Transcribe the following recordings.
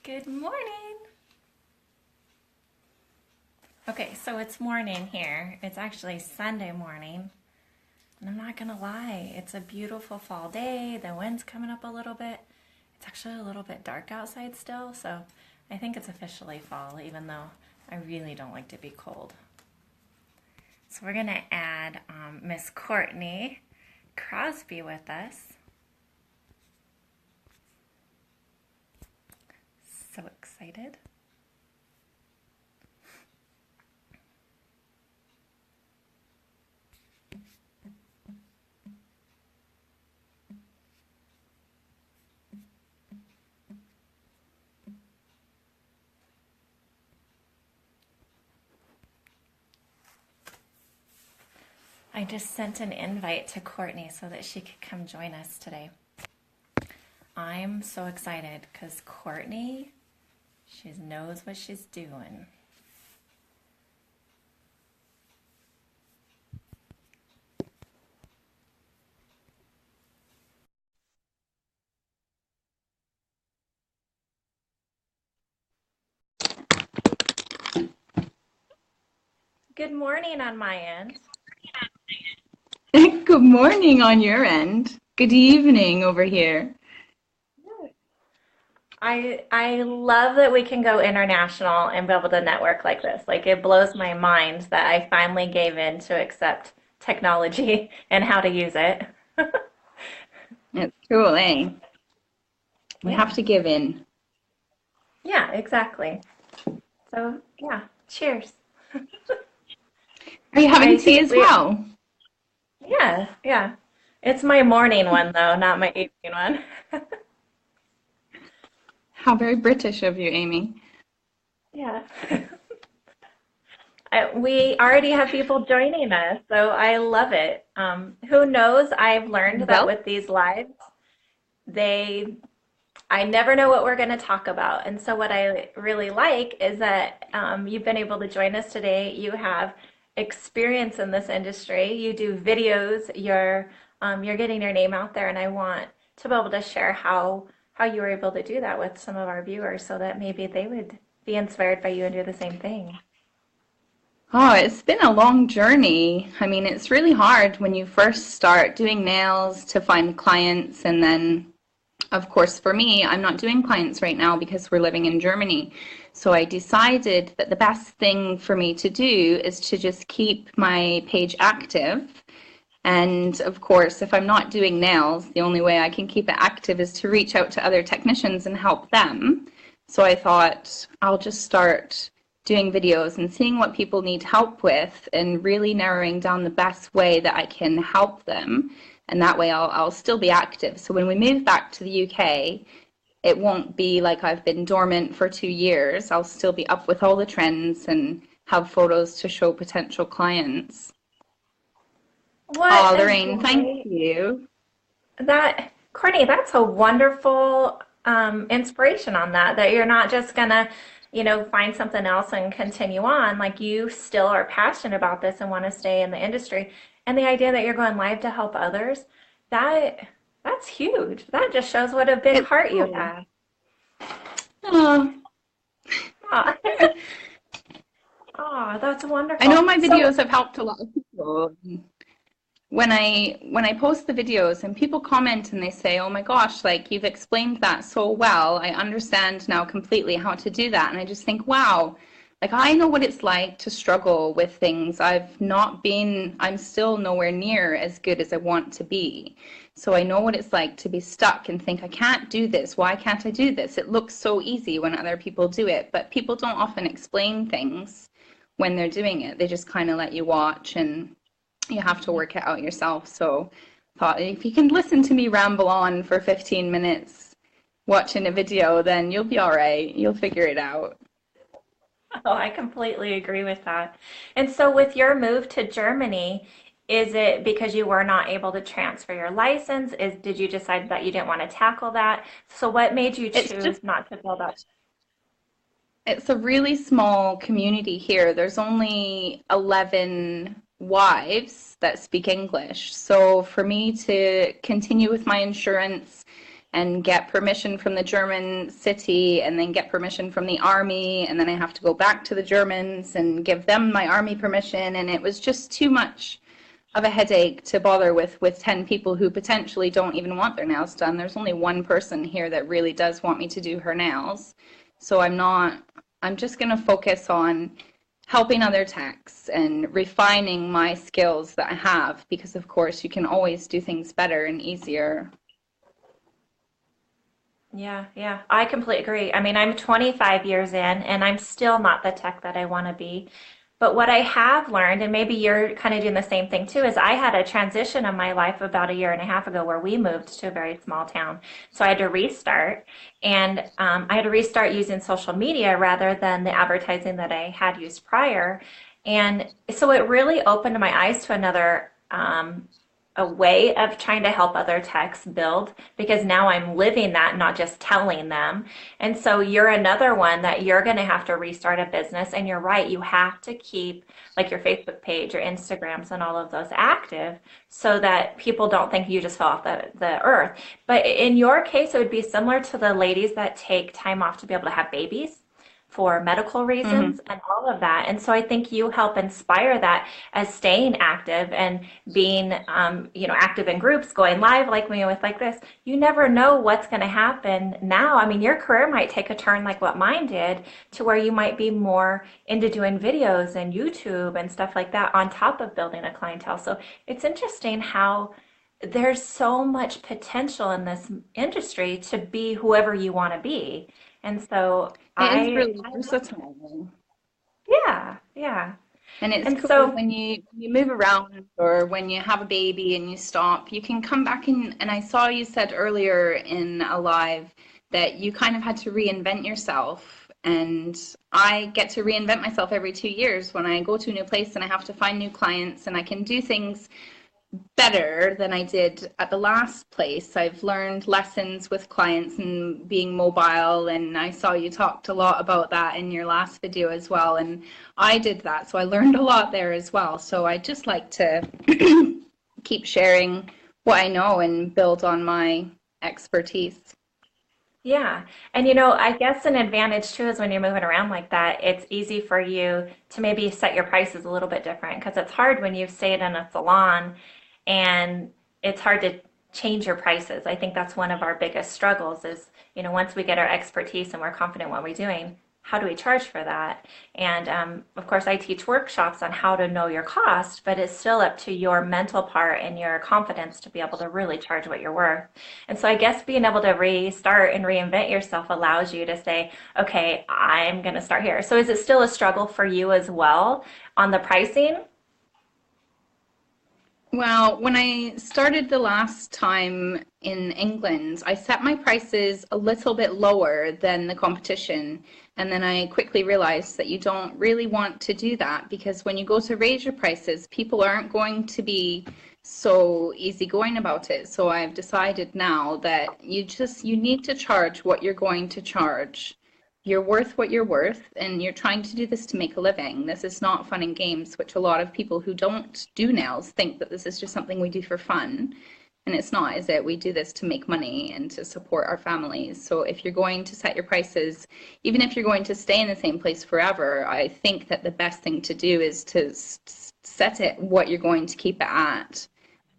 Good morning. Okay, so it's morning here. It's actually Sunday morning. And I'm not gonna lie, it's a beautiful fall day. The wind's coming up a little bit. It's actually a little bit dark outside still, so I think it's officially fall, even though I really don't like to be cold. So we're gonna add Miss Courtney Crosbie with us. So excited. I just sent an invite to Courtney so that she could come join us today. I'm so excited because Courtney, she knows what she's doing. Good morning on my end. Good morning on your end. Good evening over here. I love that we can go international and be able to network like this. Like it blows my mind that I finally gave in to accept technology and how to use it. It's cool, eh? We have Yeah, to give in. yeah, exactly. So yeah, cheers. Are you having I tea think as we, well? yeah, yeah. It's my morning one though, not my evening one. How very British of you, Amy. Yeah. We already have people joining us, so I love it. Who knows? I've learned that Well, with these lives, they I never know what we're going to talk about. And so what I really like is that you've been able to join us today. You have experience in this industry. You do videos. You're getting your name out there, and I want to be able to share how you were able to do that with some of our viewers, so that maybe they would be inspired by you and do the same thing. oh, it's been a long journey. I mean, it's really hard when you first start doing nails to find clients. And then, of course, for me, I'm not doing clients right now because we're living in Germany. So I decided that the best thing for me to do is to just keep my page active. And of course, if I'm not doing nails, the only way I can keep it active is to reach out to other technicians and help them. So I thought I'll just start doing videos and seeing what people need help with and really narrowing down the best way that I can help them. And that way I'll still be active. So when we move back to the UK, it won't be like I've been dormant for 2 years. I'll still be up with all the trends and have photos to show potential clients. What Oh, is Lorraine, thank great you. that, Courtney, that's a wonderful inspiration on that, that you're not just gonna, find something else and continue on. Like you still are passionate about this and want to stay in the industry. And the idea that you're going live to help others, that that's huge. That just shows what a big It's heart you cool. have. Oh, Aw. Aw, that's I wonderful. know my So, videos have helped a lot of people. When I post the videos and people comment and they say, "Oh my gosh, like you've explained that so well. I understand now completely how to do that." And I just think, wow, like I know what it's like to struggle with things. I'm still nowhere near as good as I want to be. So I know what it's like to be stuck and think, I can't do this. Why can't I do this? It looks so easy when other people do it, but people don't often explain things when they're doing it. They just kind of let you watch and you have to work it out yourself. So I thought if you can listen to me ramble on for 15 minutes watching a video, then you'll be all right. You'll figure it out. oh, I completely agree with that. And so, with your move to Germany, is it because you were not able to transfer your license? Did you decide that you didn't want to tackle that? So, what made you It's just choose not to build up? it's a really small community here. There's only 11 wives that speak English. So for me to continue with my insurance and get permission from the German city and then get permission from the army. And then I have to go back to the Germans and give them my army permission. And it was just too much of a headache to bother with 10 people who potentially don't even want their nails done. There's only one person here that really does want me to do her nails. So I'm just going to focus on helping other techs and refining my skills that I have because, of course, you can always do things better and easier. Yeah, yeah, I completely agree. I mean, I'm 25 years in and I'm still not the tech that I want to be. But what I have learned, and maybe you're kind of doing the same thing too, is I had a transition in my life about a year and a half ago where we moved to a very small town. So I had to restart, and I had to restart using social media rather than the advertising that I had used prior. And so it really opened my eyes to another a way of trying to help other techs build because now I'm living that, not just telling them. And so you're another one that you're going to have to restart a business. And you're right, you have to keep like your Facebook page, your Instagrams, and all of those active so that people don't think you just fell off the earth. But in your case, it would be similar to the ladies that take time off to be able to have babies for medical reasons Hmm. and all of that. And so I think you help inspire that as staying active and being, active in groups, going live like me with like this. You never know what's going to happen now. I mean, your career might take a turn like what mine did to where you might be more into doing videos and YouTube and stuff like that on top of building a clientele. So it's interesting how there's so much potential in this industry to be whoever you want to be. And so It is I, really versatile. yeah, yeah. And it's And cool so, when you move around or when you have a baby and you stop, you can come back in. And I saw you said earlier in a live that you kind of had to reinvent yourself. And I get to reinvent myself every 2 years when I go to a new place and I have to find new clients and I can do things better than I did at the last place. I've learned lessons with clients and being mobile, and I saw you talked a lot about that in your last video as well. And I did that, so I learned a lot there as well. So I just like to keep sharing what I know and build on my expertise. yeah. And I guess an advantage too is when you're moving around like that, it's easy for you to maybe set your prices a little bit different because it's hard when you've stayed in a salon and it's hard to change your prices. I think that's one of our biggest struggles is, once we get our expertise and we're confident in what we're doing, how do we charge for that? And of course, I teach workshops on how to know your cost, but it's still up to your mental part and your confidence to be able to really charge what you're worth. And so I guess being able to restart and reinvent yourself allows you to say, okay, I'm going to start here. So is it still a struggle for you as well on the pricing? Well, when I started the last time in England, I set my prices a little bit lower than the competition. And then I quickly realized that you don't really want to do that because when you go to raise your prices, people aren't going to be so easygoing about it. So I've decided now that you need to charge what you're going to charge. You're worth what you're worth, and you're trying to do this to make a living. This is not fun and games, which a lot of people who don't do nails think that this is just something we do for fun. And it's not, is it? We do this to make money and to support our families. So if you're going to set your prices, even if you're going to stay in the same place forever, I think that the best thing to do is to set it what you're going to keep it at,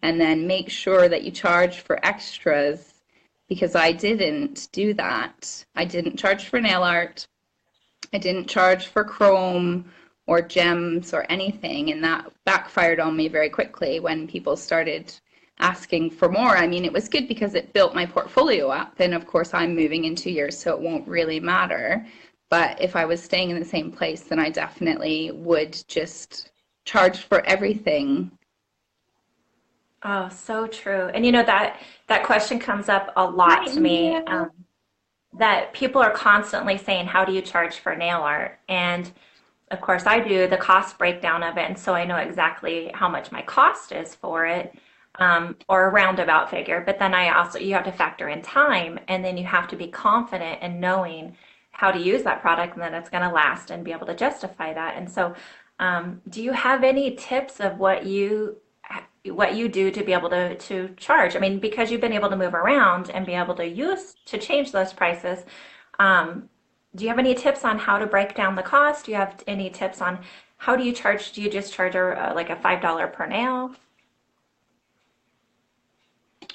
and then make sure that you charge for extras because I didn't do that. I didn't charge for nail art. I didn't charge for chrome or gems or anything, and that backfired on me very quickly when people started asking for more. I mean, it was good because it built my portfolio up, and of course, I'm moving in 2 years, so it won't really matter. But if I was staying in the same place, then I definitely would just charge for everything. Oh, so true. And that question comes up a Hi, lot to me. India. That people are constantly saying, how do you charge for nail art? And of course, I do the cost breakdown of it. And so I know exactly how much my cost is for it, or a roundabout figure. But then you have to factor in time and then you have to be confident in knowing how to use that product and that it's going to last and be able to justify that. And so, do you have any tips of what you what you do to be able to charge. I mean, because you've been able to move around and be able to use to change those prices. Um, do you have any tips on how to break down the cost? Do you have any tips on how do you charge? Do you just charge like a $5 per nail?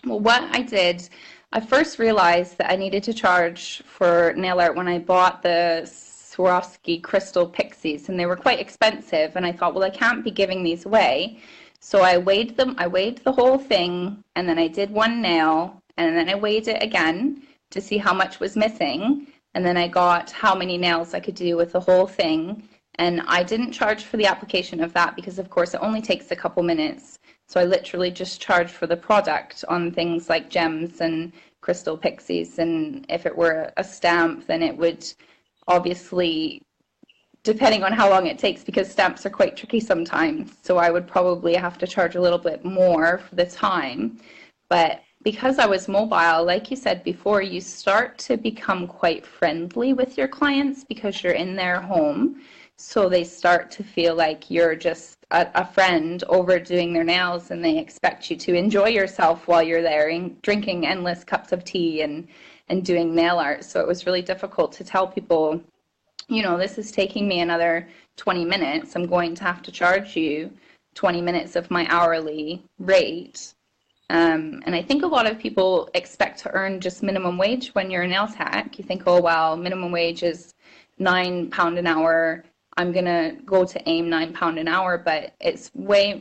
Well, what I did, I first realized that I needed to charge for nail art when I bought the Swarovski crystal pixies, and they were quite expensive. And I thought, well, I can't be giving these away. So I weighed them, I weighed the whole thing, and then I did one nail, and then I weighed it again to see how much was missing. And then I got how many nails I could do with the whole thing. And I didn't charge for the application of that because, of course, it only takes a couple minutes. So I literally just charge for the product on things like gems and crystal pixies. And if it were a stamp, then it would obviously, depending on how long it takes, because stamps are quite tricky sometimes. So I would probably have to charge a little bit more for the time. But because I was mobile, like you said before, you start to become quite friendly with your clients because you're in their home. So they start to feel like you're just a friend over doing their nails, and they expect you to enjoy yourself while you're there and drinking endless cups of tea and doing nail art. So it was really difficult to tell people, you know, this is taking me another 20 minutes. I'm going to have to charge you 20 minutes of my hourly rate. And I think a lot of people expect to earn just minimum wage when you're a nail tech. You think, oh, well, minimum wage is £9 an hour. I'm going to go to aim £9 an hour, but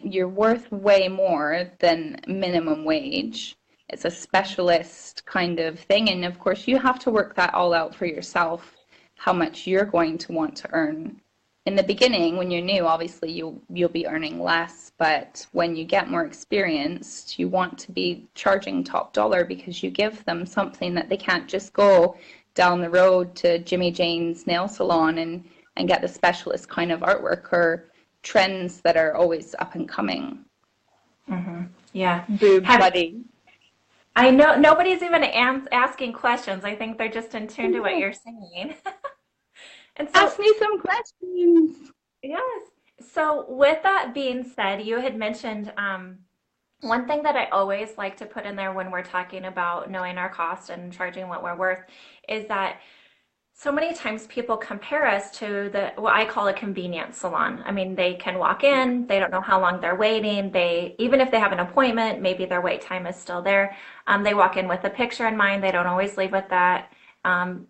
you're worth way more than minimum wage. It's a specialist kind of thing. And of course, you have to work that all out for yourself, how much you're going to want to earn. In the beginning, when you're new, obviously you'll be earning less, but when you get more experienced, you want to be charging top dollar because you give them something that they can't just go down the road to Jimmy Jane's nail salon and get the specialist kind of artwork or trends that are always up and coming. Yeah. Boobs, Have buddy. I know nobody's even asking questions. I think they're just in tune to what you're saying. And so, Ask me some questions. yes. So, with that being said, you had mentioned one thing that I always like to put in there when we're talking about knowing our cost and charging what we're worth is that so many times people compare us to what I call a convenience salon. I mean, they can walk in, they don't know how long they're waiting. Even if they have an appointment, maybe their wait time is still there. They walk in with a picture in mind. They don't always leave with that.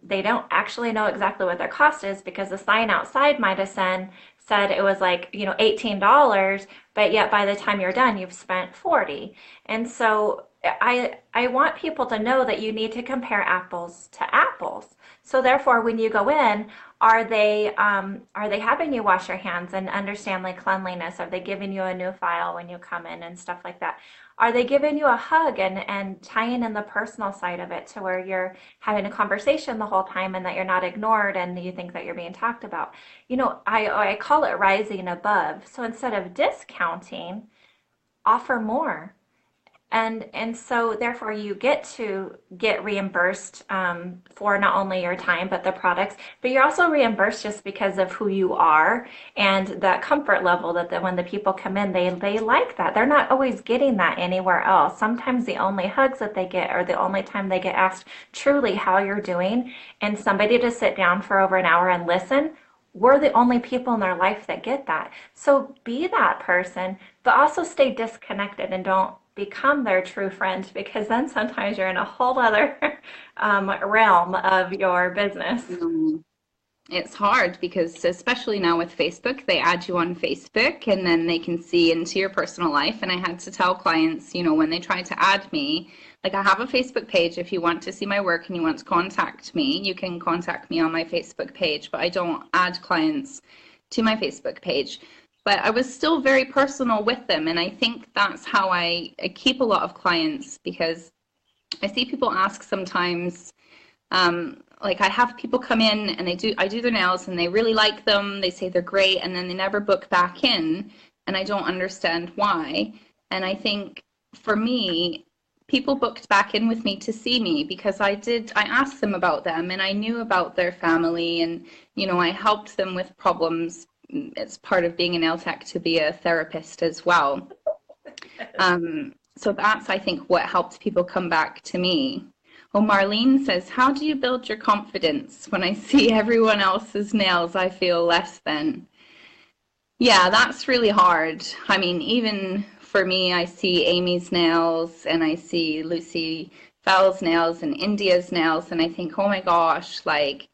They don't actually know exactly what their cost is because the sign outside might have said it was like, $18, but yet by the time you're done, you've spent 40. And so I want people to know that you need to compare apples to apples. So therefore, when you go in, are they having you wash your hands and understand like cleanliness? Are they giving you a new file when you come in and stuff like that? Are they giving you a hug and tying in the personal side of it to where you're having a conversation the whole time and that you're not ignored and you think that you're being talked about? I call it rising above. So instead of discounting, offer more. And so therefore you get to get reimbursed for not only your time but the products, but you're also reimbursed just because of who you are and that comfort level when the people come in, they like that. They're not always getting that anywhere else. Sometimes the only hugs that they get or the only time they get asked truly how you're doing and somebody to sit down for over an hour and listen. We're the only people in their life that get that. So be that person, but also stay disconnected and don't become their true friend because then sometimes you're in a whole other realm of your business. Mm. It's hard because, especially now with Facebook, they add you on Facebook and then they can see into your personal life. And I had to tell clients, when they tried to add me, like I have a Facebook page. If you want to see my work and you want to contact me, you can contact me on my Facebook page, but I don't add clients to my Facebook page. But I was still very personal with them. And I think that's how I keep a lot of clients because I see people ask sometimes, like I have people come in and I do their nails and they really like them. They say they're great and then they never book back in and I don't understand why. And I think for me, people booked back in with me to see me because I asked them about them and I knew about their family and, I helped them with problems. It's part of being an nail tech to be a therapist as well. So that's, I think, what helps people come back to me. Oh, Marlene says, how do you build your confidence? When I see everyone else's nails, I feel less than. Yeah, that's really hard. I mean, even for me, I see Amy's nails and I see Lucy Fell's nails and India's nails, and I think, oh my gosh, like,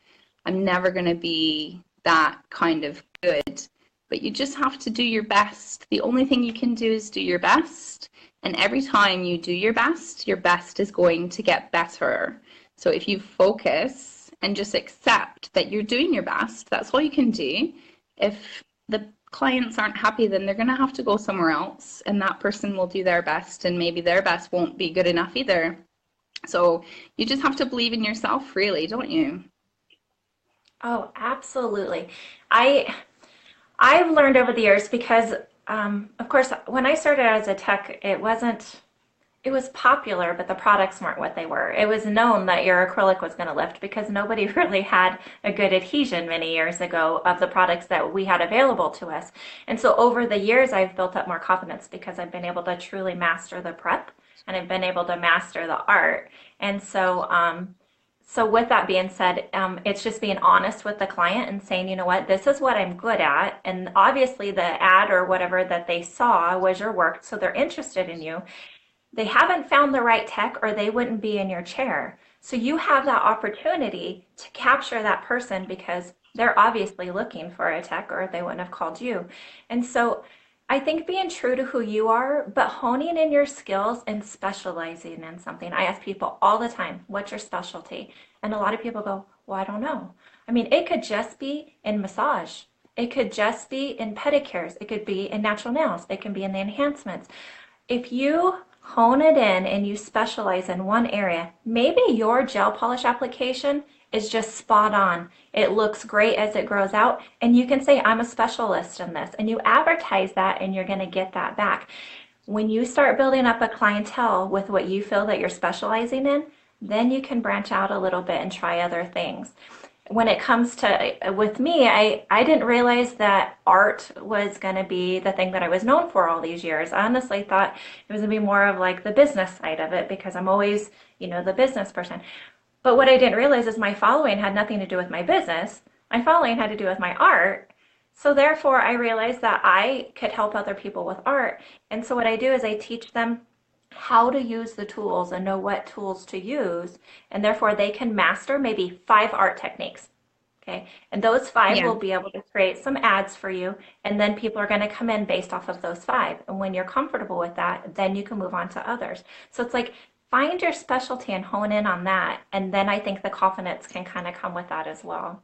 I'm never going to be that kind of good. But you just have to do your best. The only thing you can do is do your best. And every time you do your best is going to get better. So if you focus and just accept that you're doing your best, that's all you can do. If the clients aren't happy, then they're going to have to go somewhere else, and that person will do their best, and maybe their best won't be good enough either. So you just have to believe in yourself, really, don't you? Oh, absolutely. I I've learned over the years because, of course, when I started as a tech, it was popular, but the products weren't what they were. It was known that your acrylic was going to lift because nobody really had a good adhesion many years ago of the products that we had available to us. And so over the years, I've built up more confidence because I've been able to truly master the prep and I've been able to master the art. And so with that being said, it's just being honest with the client and saying, you know what, this is what I'm good at. And obviously the ad or whatever that they saw was your work, so they're interested in you. They haven't found the right tech or they wouldn't be in your chair. So you have that opportunity to capture that person because they're obviously looking for a tech or they wouldn't have called you. And so I think being true to who you are, but honing in your skills and specializing in something. I ask people all the time, what's your specialty? And a lot of people go, well, I don't know. I mean, it could just be in massage. It could just be in pedicures. It could be in natural nails. It can be in the enhancements. If you hone it in and you specialize in one area, maybe your gel polish application is just spot on. It looks great as it grows out, and you can say, I'm a specialist in this, and you advertise that, and you're going to get that back. When you start building up a clientele with what you feel that you're specializing in, then you can branch out a little bit and try other things. When it comes to with me, I didn't realize that art was going to be the thing that I was known for all these years. I honestly thought it was going to be more of like the business side of it because I'm always, the business person. But what I didn't realize is my following had nothing to do with my business. My following had to do with my art. So therefore, I realized that I could help other people with art. And so what I do is I teach them how to use the tools and know what tools to use. And therefore, they can master maybe 5 art techniques. Okay. And those 5 Yeah. will be able to create some ads for you. And then people are going to come in based off of those 5. And when you're comfortable with that, then you can move on to others. So it's like find your specialty and hone in on that. And then I think the confidence can kind of come with that as well.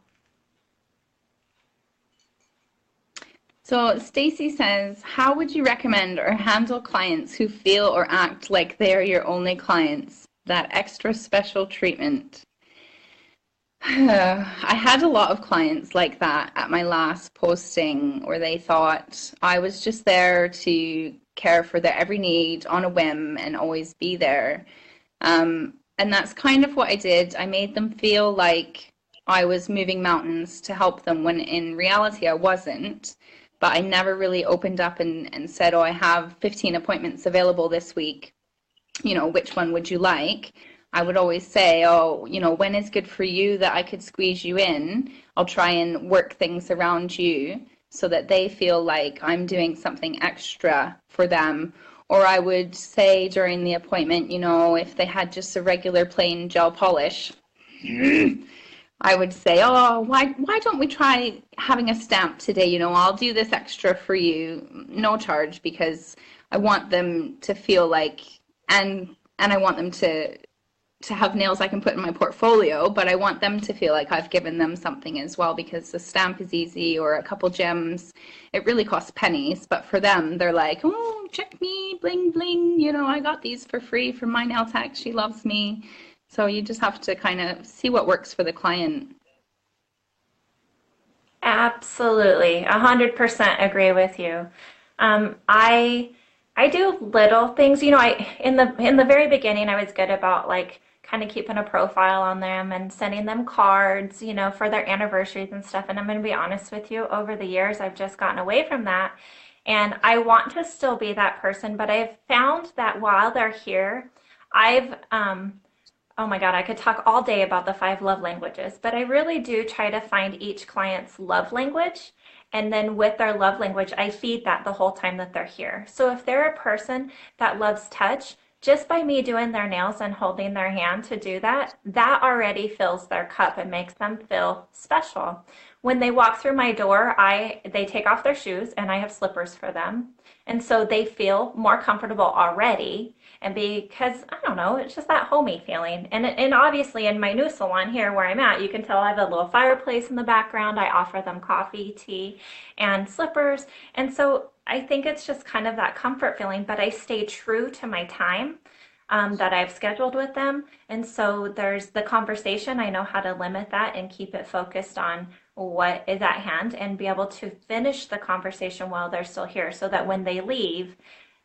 So Stacy says, how would you recommend or handle clients who feel or act like they're your only clients? That extra special treatment. I had a lot of clients like that at my last posting where they thought I was just there to care for their every need on a whim and always be there. And that's kind of what I did. I made them feel like I was moving mountains to help them when in reality I wasn't. But I never really opened up and said, oh, I have 15 appointments available this week. Which one would you like? I would always say, oh, when is good for you that I could squeeze you in? I'll try and work things around you so that they feel like I'm doing something extra for them. Or I would say during the appointment, if they had just a regular plain gel polish, I would say, oh, why don't we try having a stamp today? I'll do this extra for you, no charge, because I want them to feel like, and I want them to have nails I can put in my portfolio, but I want them to feel like I've given them something as well because the stamp is easy or a couple gems. It really costs pennies, but for them, they're like, oh, check me, bling, bling. I got these for free from my nail tech. She loves me. So you just have to kind of see what works for the client. Absolutely, 100% agree with you. I do little things. I in the very beginning, I was good about like kind of keeping a profile on them and sending them cards, for their anniversaries and stuff. And I'm going to be honest with you, over the years, I've just gotten away from that. And I want to still be that person, but I've found that while they're here, I've oh my God, I could talk all day about the five love languages, but I really do try to find each client's love language. And then with their love language, I feed that the whole time that they're here. So if they're a person that loves touch, just by me doing their nails and holding their hand to do that, that already fills their cup and makes them feel special. When they walk through my door, they take off their shoes and I have slippers for them. And so they feel more comfortable already. And because, I don't know, it's just that homey feeling. And obviously in my new salon here where I'm at, you can tell I have a little fireplace in the background. I offer them coffee, tea, and slippers. And so I think it's just kind of that comfort feeling, but I stay true to my time that I've scheduled with them. And so there's the conversation. I know how to limit that and keep it focused on what is at hand and be able to finish the conversation while they're still here so that when they leave,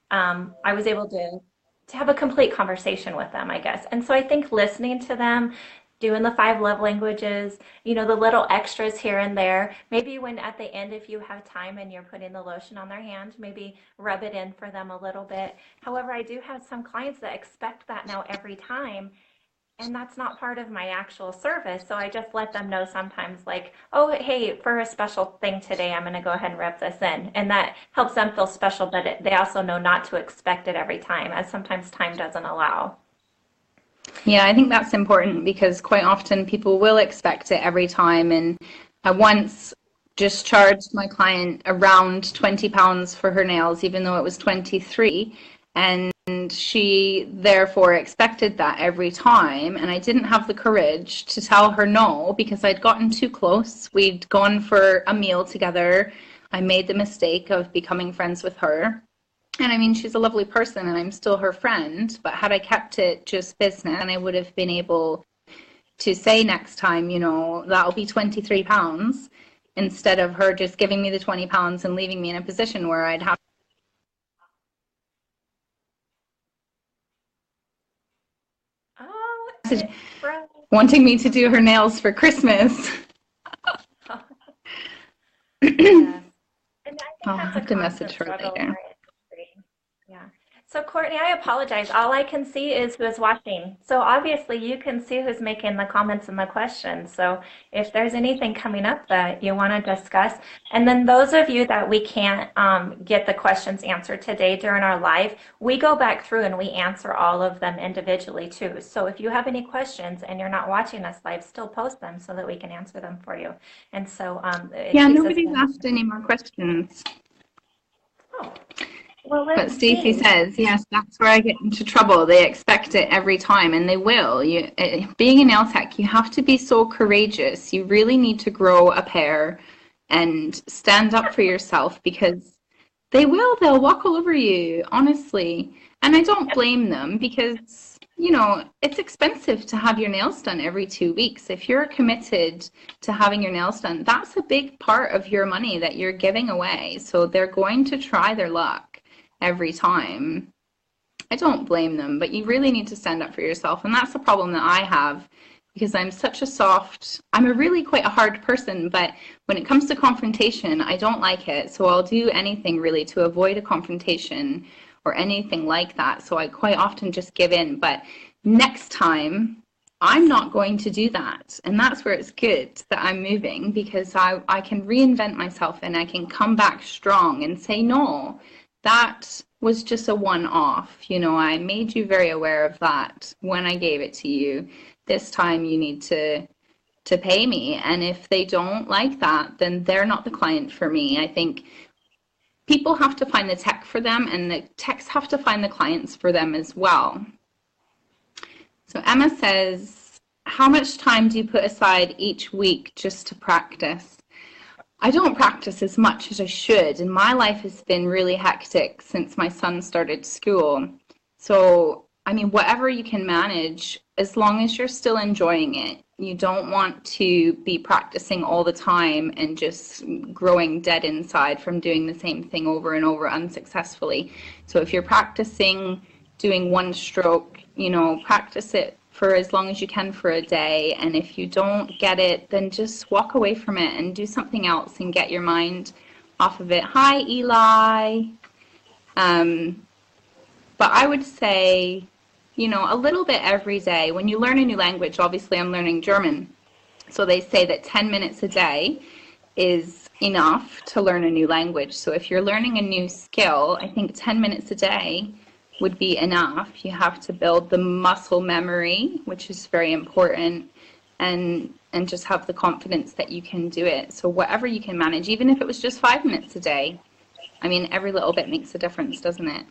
I was able to have a complete conversation with them, I guess. And so I think listening to them, doing the five love languages, the little extras here and there. Maybe when at the end, if you have time and you're putting the lotion on their hand, maybe rub it in for them a little bit. However, I do have some clients that expect that now every time. And that's not part of my actual service. So I just let them know sometimes, like, oh, hey, for a special thing today, I'm going to go ahead and rub this in. And that helps them feel special, but they also know not to expect it every time, as sometimes time doesn't allow. Yeah, I think that's important because quite often people will expect it every time. And I once just charged my client around £20 for her nails, even though it was 23. And she therefore expected that every time. And I didn't have the courage to tell her no because I'd gotten too close. We'd gone for a meal together. I made the mistake of becoming friends with her. And I mean, she's a lovely person and I'm still her friend, but had I kept it just business, then I would have been able to say next time, that'll be £23 instead of her just giving me the £20 and leaving me in a position where I'd have Oh, to it froze. wanting me to do her nails for Christmas. Yes. And I think I'll that's a have to message constant her struggle in later. our industry. Yeah. So Courtney, I apologize. All I can see is who is watching. So obviously you can see who's making the comments and the questions. So if there's anything coming up that you want to discuss, and then those of you that we can't get the questions answered today during our live, we go back through and we answer all of them individually too. So if you have any questions and you're not watching us live, still post them so that we can answer them for you. And so it Yeah, keeps us nobody's in. asked any more questions. Oh, well, But let's Stacey see. says, yes, that's where I get into trouble. They expect it every time, and they will. Being a nail tech, you have to be so courageous. You really need to grow a pair and stand up for yourself because they will. They'll walk all over you, honestly. And I don't blame them because, it's expensive to have your nails done every 2 weeks. If you're committed to having your nails done, that's a big part of your money that you're giving away. So they're going to try their luck every time. I don't blame them, but you really need to stand up for yourself. And that's the problem that I have because I'm a really quite a hard person, but when it comes to confrontation, I don't like it. So I'll do anything really to avoid a confrontation or anything like that. So I quite often just give in. But next time, I'm not going to do that. And that's where it's good that I'm moving because I can reinvent myself and I can come back strong and say, no, that was just a one-off. I made you very aware of that when I gave it to you. This time you need to pay me. And if they don't like that, then they're not the client for me. I think people have to find the tech for them and the techs have to find the clients for them as well. So Emma says, how much time do you put aside each week just to practice? I don't practice as much as I should, and my life has been really hectic since my son started school. So, I mean, whatever you can manage, as long as you're still enjoying it. You don't want to be practicing all the time and just growing dead inside from doing the same thing over and over unsuccessfully. So if you're practicing doing one stroke, practice it for as long as you can for a day. And if you don't get it, then just walk away from it and do something else and get your mind off of it. Hi, Eli. Um, but I would say, a little bit every day. When you learn a new language, obviously I'm learning German. So they say that 10 minutes a day is enough to learn a new language. So if you're learning a new skill, I think 10 minutes a day would be enough. You have to build the muscle memory, which is very important, and just have the confidence that you can do it. So whatever you can manage, even if it was just 5 minutes a day, I mean, every little bit makes a difference, doesn't it?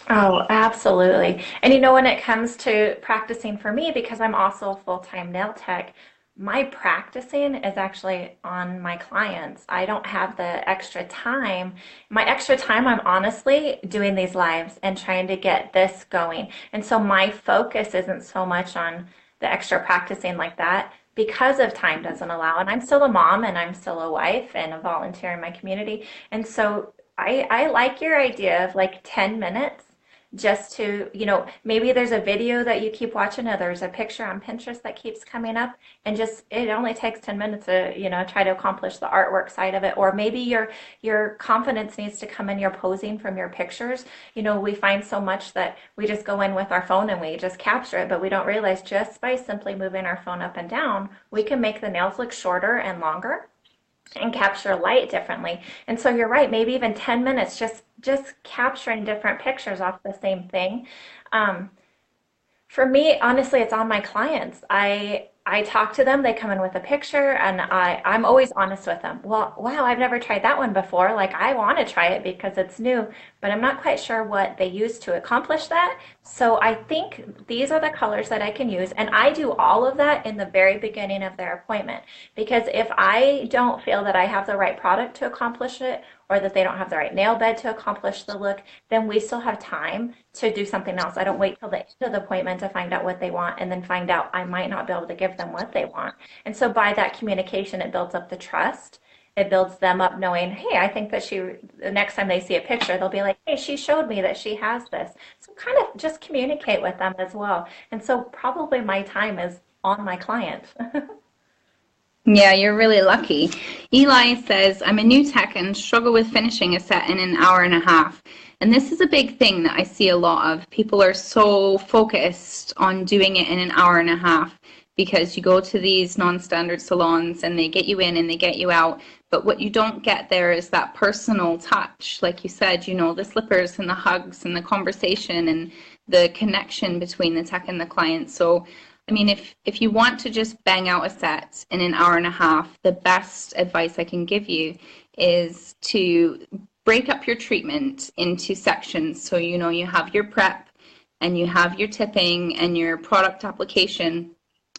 Oh, absolutely. And when it comes to practicing for me, because I'm also a full-time nail tech, my practicing is actually on my clients. I don't have the extra time. My extra time, I'm honestly doing these lives and trying to get this going. And so my focus isn't so much on the extra practicing like that because of time doesn't allow. And I'm still a mom and I'm still a wife and a volunteer in my community. And so I like your idea of like 10 minutes just to, maybe there's a video that you keep watching, or there's a picture on Pinterest that keeps coming up, and just it only takes 10 minutes to, try to accomplish the artwork side of it. Or maybe your confidence needs to come in your posing from your pictures. We find so much that we just go in with our phone and we just capture it, but we don't realize just by simply moving our phone up and down, we can make the nails look shorter and longer and capture light differently. And so you're right, maybe even 10 minutes just capturing different pictures off the same thing. Um, for me, honestly, it's on my clients. I talk to them, they come in with a picture, and I'm always honest with them. Well, wow, I've never tried that one before. Like, I want to try it because it's new, but I'm not quite sure what they use to accomplish that. So I think these are the colors that I can use, and I do all of that in the very beginning of their appointment. Because if I don't feel that I have the right product to accomplish it, or that they don't have the right nail bed to accomplish the look, then we still have time to do something else. I don't wait till the end of the appointment to find out what they want and then find out I might not be able to give them what they want. And so by that communication, it builds up the trust. It builds them up knowing, hey, I think that the next time they see a picture, they'll be like, hey, she showed me that she has this. So kind of just communicate with them as well. And so probably my time is on my client. Yeah, you're really lucky. Eli says, I'm a new tech and struggle with finishing a set in an hour and a half. And this is a big thing that I see a lot of. People are so focused on doing it in an hour and a half because you go to these non-standard salons and they get you in and they get you out. But what you don't get there is that personal touch. Like you said, the slippers and the hugs and the conversation and the connection between the tech and the client. So I mean, if you want to just bang out a set in an hour and a half, the best advice I can give you is to break up your treatment into sections. So, you have your prep and you have your tipping and your product application.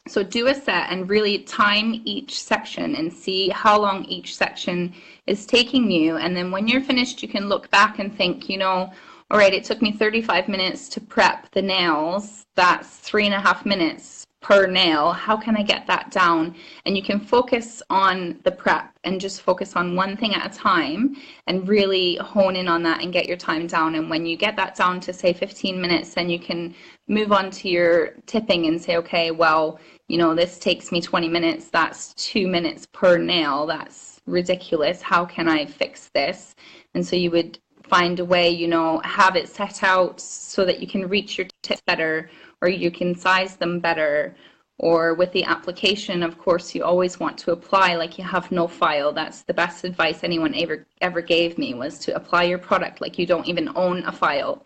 So do a set and really time each section and see how long each section is taking you. And then when you're finished, you can look back and think, all right, it took me 35 minutes to prep the nails. That's 3.5 minutes per nail. How can I get that down? And you can focus on the prep and just focus on one thing at a time and really hone in on that and get your time down. And when you get that down to say 15 minutes, then you can move on to your tipping and say, okay, well, this takes me 20 minutes. That's 2 minutes per nail. That's ridiculous. How can I fix this? And so you would find a way, have it set out so that you can reach your tips better, or you can size them better. Or with the application, of course, you always want to apply like you have no file. That's the best advice anyone ever gave me, was to apply your product like you don't even own a file.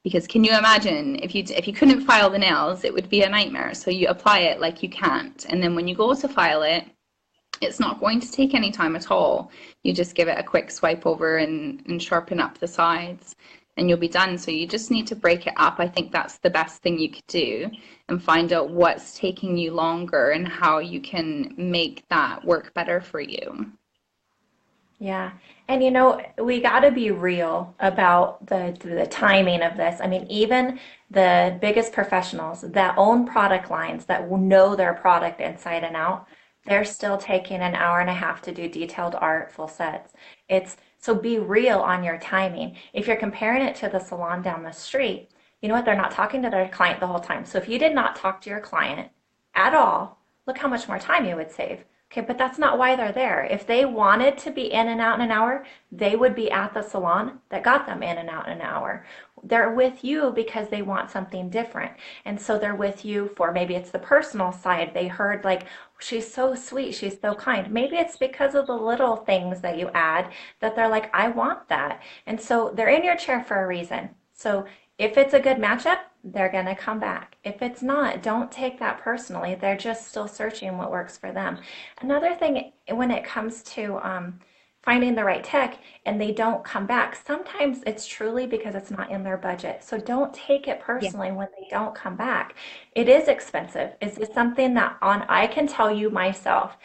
Because can you imagine if you couldn't file the nails, it would be a nightmare. So you apply it like you can't. And then when you go to file it, it's not going to take any time at all. You just give it a quick swipe over and sharpen up the sides and you'll be done. So you just need to break it up. I think that's the best thing you could do, and find out what's taking you longer and how you can make that work better for you. Yeah. And we got to be real about the timing of this. I mean, even the biggest professionals that own product lines that know their product inside and out, they're still taking an hour and a half to do detailed art full sets. It's so be real on your timing. If you're comparing it to the salon down the street, you know what? They're not talking to their client the whole time. So if you did not talk to your client at all look how much more time you would save. Okay, but that's not why they're there. If they wanted to be in and out in an hour, they would be at the salon that got them in and out in an hour. They're with you because they want something different. And so they're with you for maybe it's the personal side. They heard like, she's so sweet, she's so kind. Maybe it's because of the little things that you add that they're like, I want that. And so they're in your chair for a reason. So if it's a good matchup, they're going to come back. If it's not, don't take that personally. They're just still searching what works for them. Another thing when it comes to finding the right tech and they don't come back, sometimes it's truly because it's not in their budget. So don't take it Yeah. personally when they don't come back. It is expensive. It's something that I can tell you myself.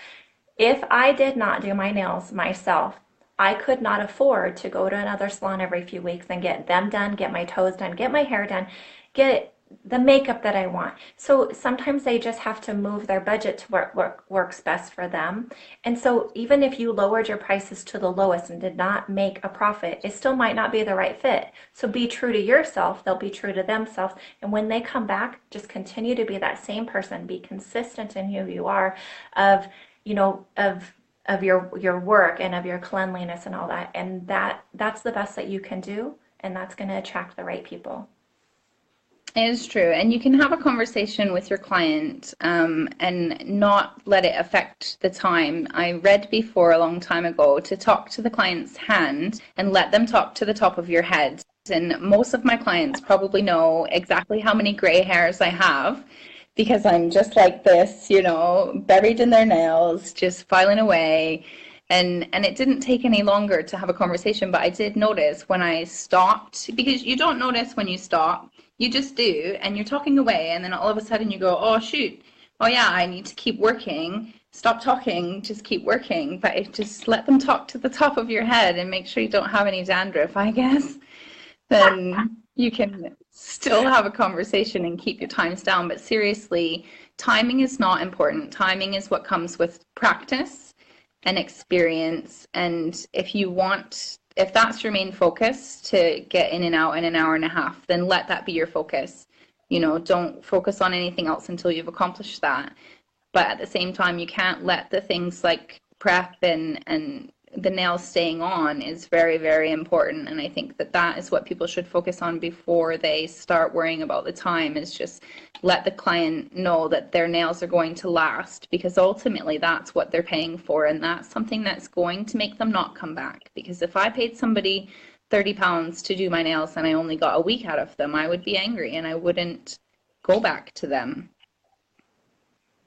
If I did not do my nails myself, I could not afford to go to another salon every few weeks and get them done, get my toes done, get my hair done, get the makeup that I want. So sometimes they just have to move their budget to what works best for them. And so even if you lowered your prices to the lowest and did not make a profit, it still might not be the right fit. So be true to yourself, they'll be true to themselves. And when they come back, just continue to be that same person, be consistent in who you are of, of your work and of your cleanliness and all that. And that's the best that you can do, and that's going to attract the right people. It is true. And you can have a conversation with your client and not let it affect the time. I read before a long time ago to talk to the client's hand and let them talk to the top of your head. And most of my clients probably know exactly how many gray hairs I have because I'm just like this, buried in their nails, just filing away. And it didn't take any longer to have a conversation, but I did notice when I stopped, because you don't notice when you stop, you just do, and you're talking away, and then all of a sudden you go, oh shoot, oh yeah, I need to keep working. Stop talking, just keep working. But just let them talk to the top of your head and make sure you don't have any dandruff, I guess. Then you can still have a conversation and keep your times down. But seriously, timing is not important. Timing is what comes with practice and experience. And if that's your main focus to get in and out in an hour and a half, then let that be your focus. Don't focus on anything else until you've accomplished that. But at the same time, you can't let the things like prep and the nails staying on is very, very important. And I think that is what people should focus on before they start worrying about the time, is just let the client know that their nails are going to last, because ultimately that's what they're paying for. And that's something that's going to make them not come back. Because if I paid somebody £30 to do my nails and I only got a week out of them, I would be angry and I wouldn't go back to them.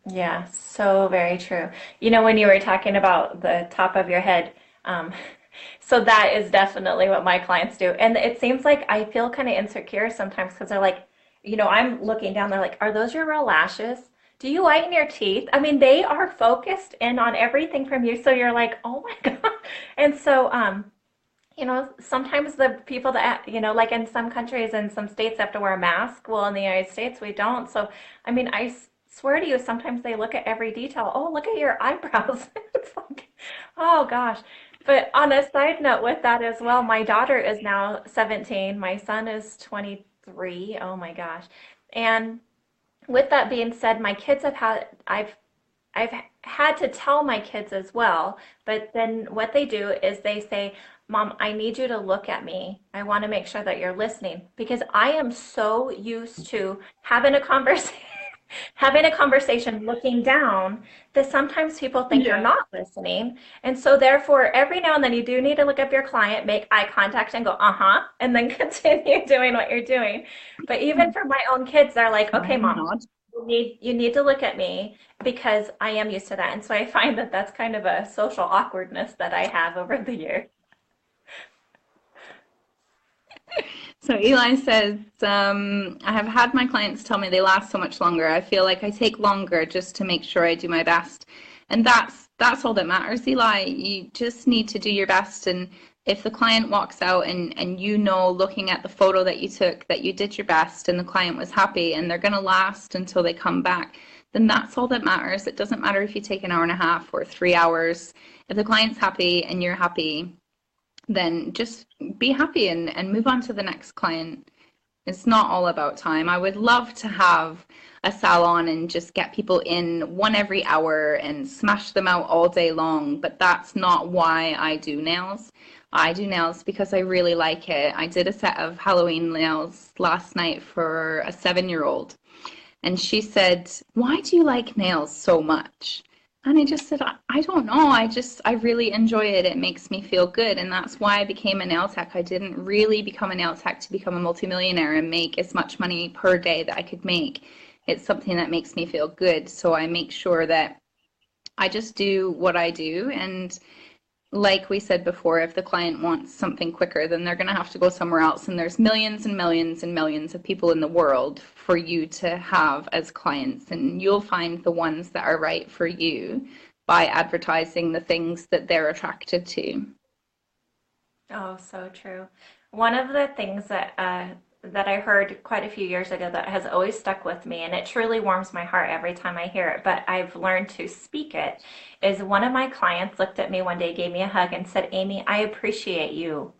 Yeah, so very true. When you were talking about the top of your head, um, so that is definitely what my clients do. And it seems like I feel kind of insecure sometimes because they're like, I'm looking down, they're like, are those your real lashes? Do you whiten your teeth? I mean, they are focused in on everything from you. So you're like, oh my God. And so, sometimes the people that, like in some countries and some states have to wear a mask. Well, in the United States, we don't. So, I mean, swear to you, sometimes they look at every detail. Oh, look at your eyebrows. It's like, oh gosh. But on a side note with that as well, my daughter is now 17. My son is 23. Oh my gosh. And with that being said, my kids I've had to tell my kids as well, but then what they do is they say, Mom, I need you to look at me. I want to make sure that you're listening because I am so used to having a conversation having a conversation looking down that sometimes people think you're Yeah. not listening. And so therefore every now and then you do need to look up your client, make eye contact and go, uh-huh, and then continue doing what you're doing. But even for my own kids, they're like, okay, Smile and Mom, nod. you need to look at me because I am used to that. And so I find that that's kind of a social awkwardness that I have over the years. So Eli says, I have had my clients tell me they last so much longer. I feel like I take longer just to make sure I do my best. And that's all that matters, Eli. You just need to do your best. And if the client walks out and looking at the photo that you took, that you did your best and the client was happy and they're going to last until they come back, then that's all that matters. It doesn't matter if you take an hour and a half or 3 hours. If the client's happy and you're happy, then just be happy and move on to the next client. It's not all about time. I would love to have a salon and just get people in one every hour and smash them out all day long, but that's not why I do nails. I do nails because I really like it. I did a set of Halloween nails last night for a 7-year-old, and she said, "Why do you like nails so much?" And I just said, I don't know. I really enjoy it. It makes me feel good. And that's why I became a nail tech. I didn't really become a nail tech to become a multimillionaire and make as much money per day that I could make. It's something that makes me feel good. So I make sure that I just do what I do. And like we said before, if the client wants something quicker, then they're going to have to go somewhere else. And there's millions and millions and millions of people in the world for you to have as clients. And you'll find the ones that are right for you by advertising the things that they're attracted to. Oh, so true. One of the things that I heard quite a few years ago that has always stuck with me, and it truly warms my heart every time I hear it, but I've learned to speak it, is one of my clients looked at me one day, gave me a hug, and said, "Amy, I appreciate you."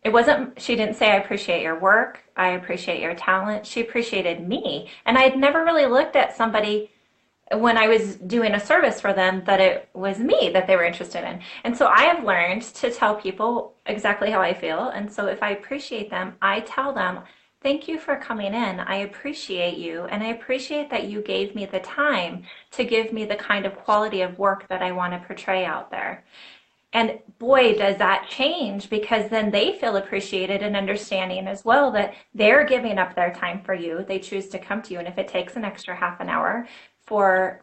It wasn't, she didn't say, "I appreciate your work, I appreciate your talent." She appreciated me. And I had never really looked at somebody when I was doing a service for them that it was me that they were interested in. And so I have learned to tell people exactly how I feel. And so if I appreciate them, I tell them, "Thank you for coming in. I appreciate you. And I appreciate that you gave me the time to give me the kind of quality of work that I want to portray out there." And boy, does that change, because then they feel appreciated and understanding as well that they're giving up their time for you. They choose to come to you. And if it takes an extra half an hour for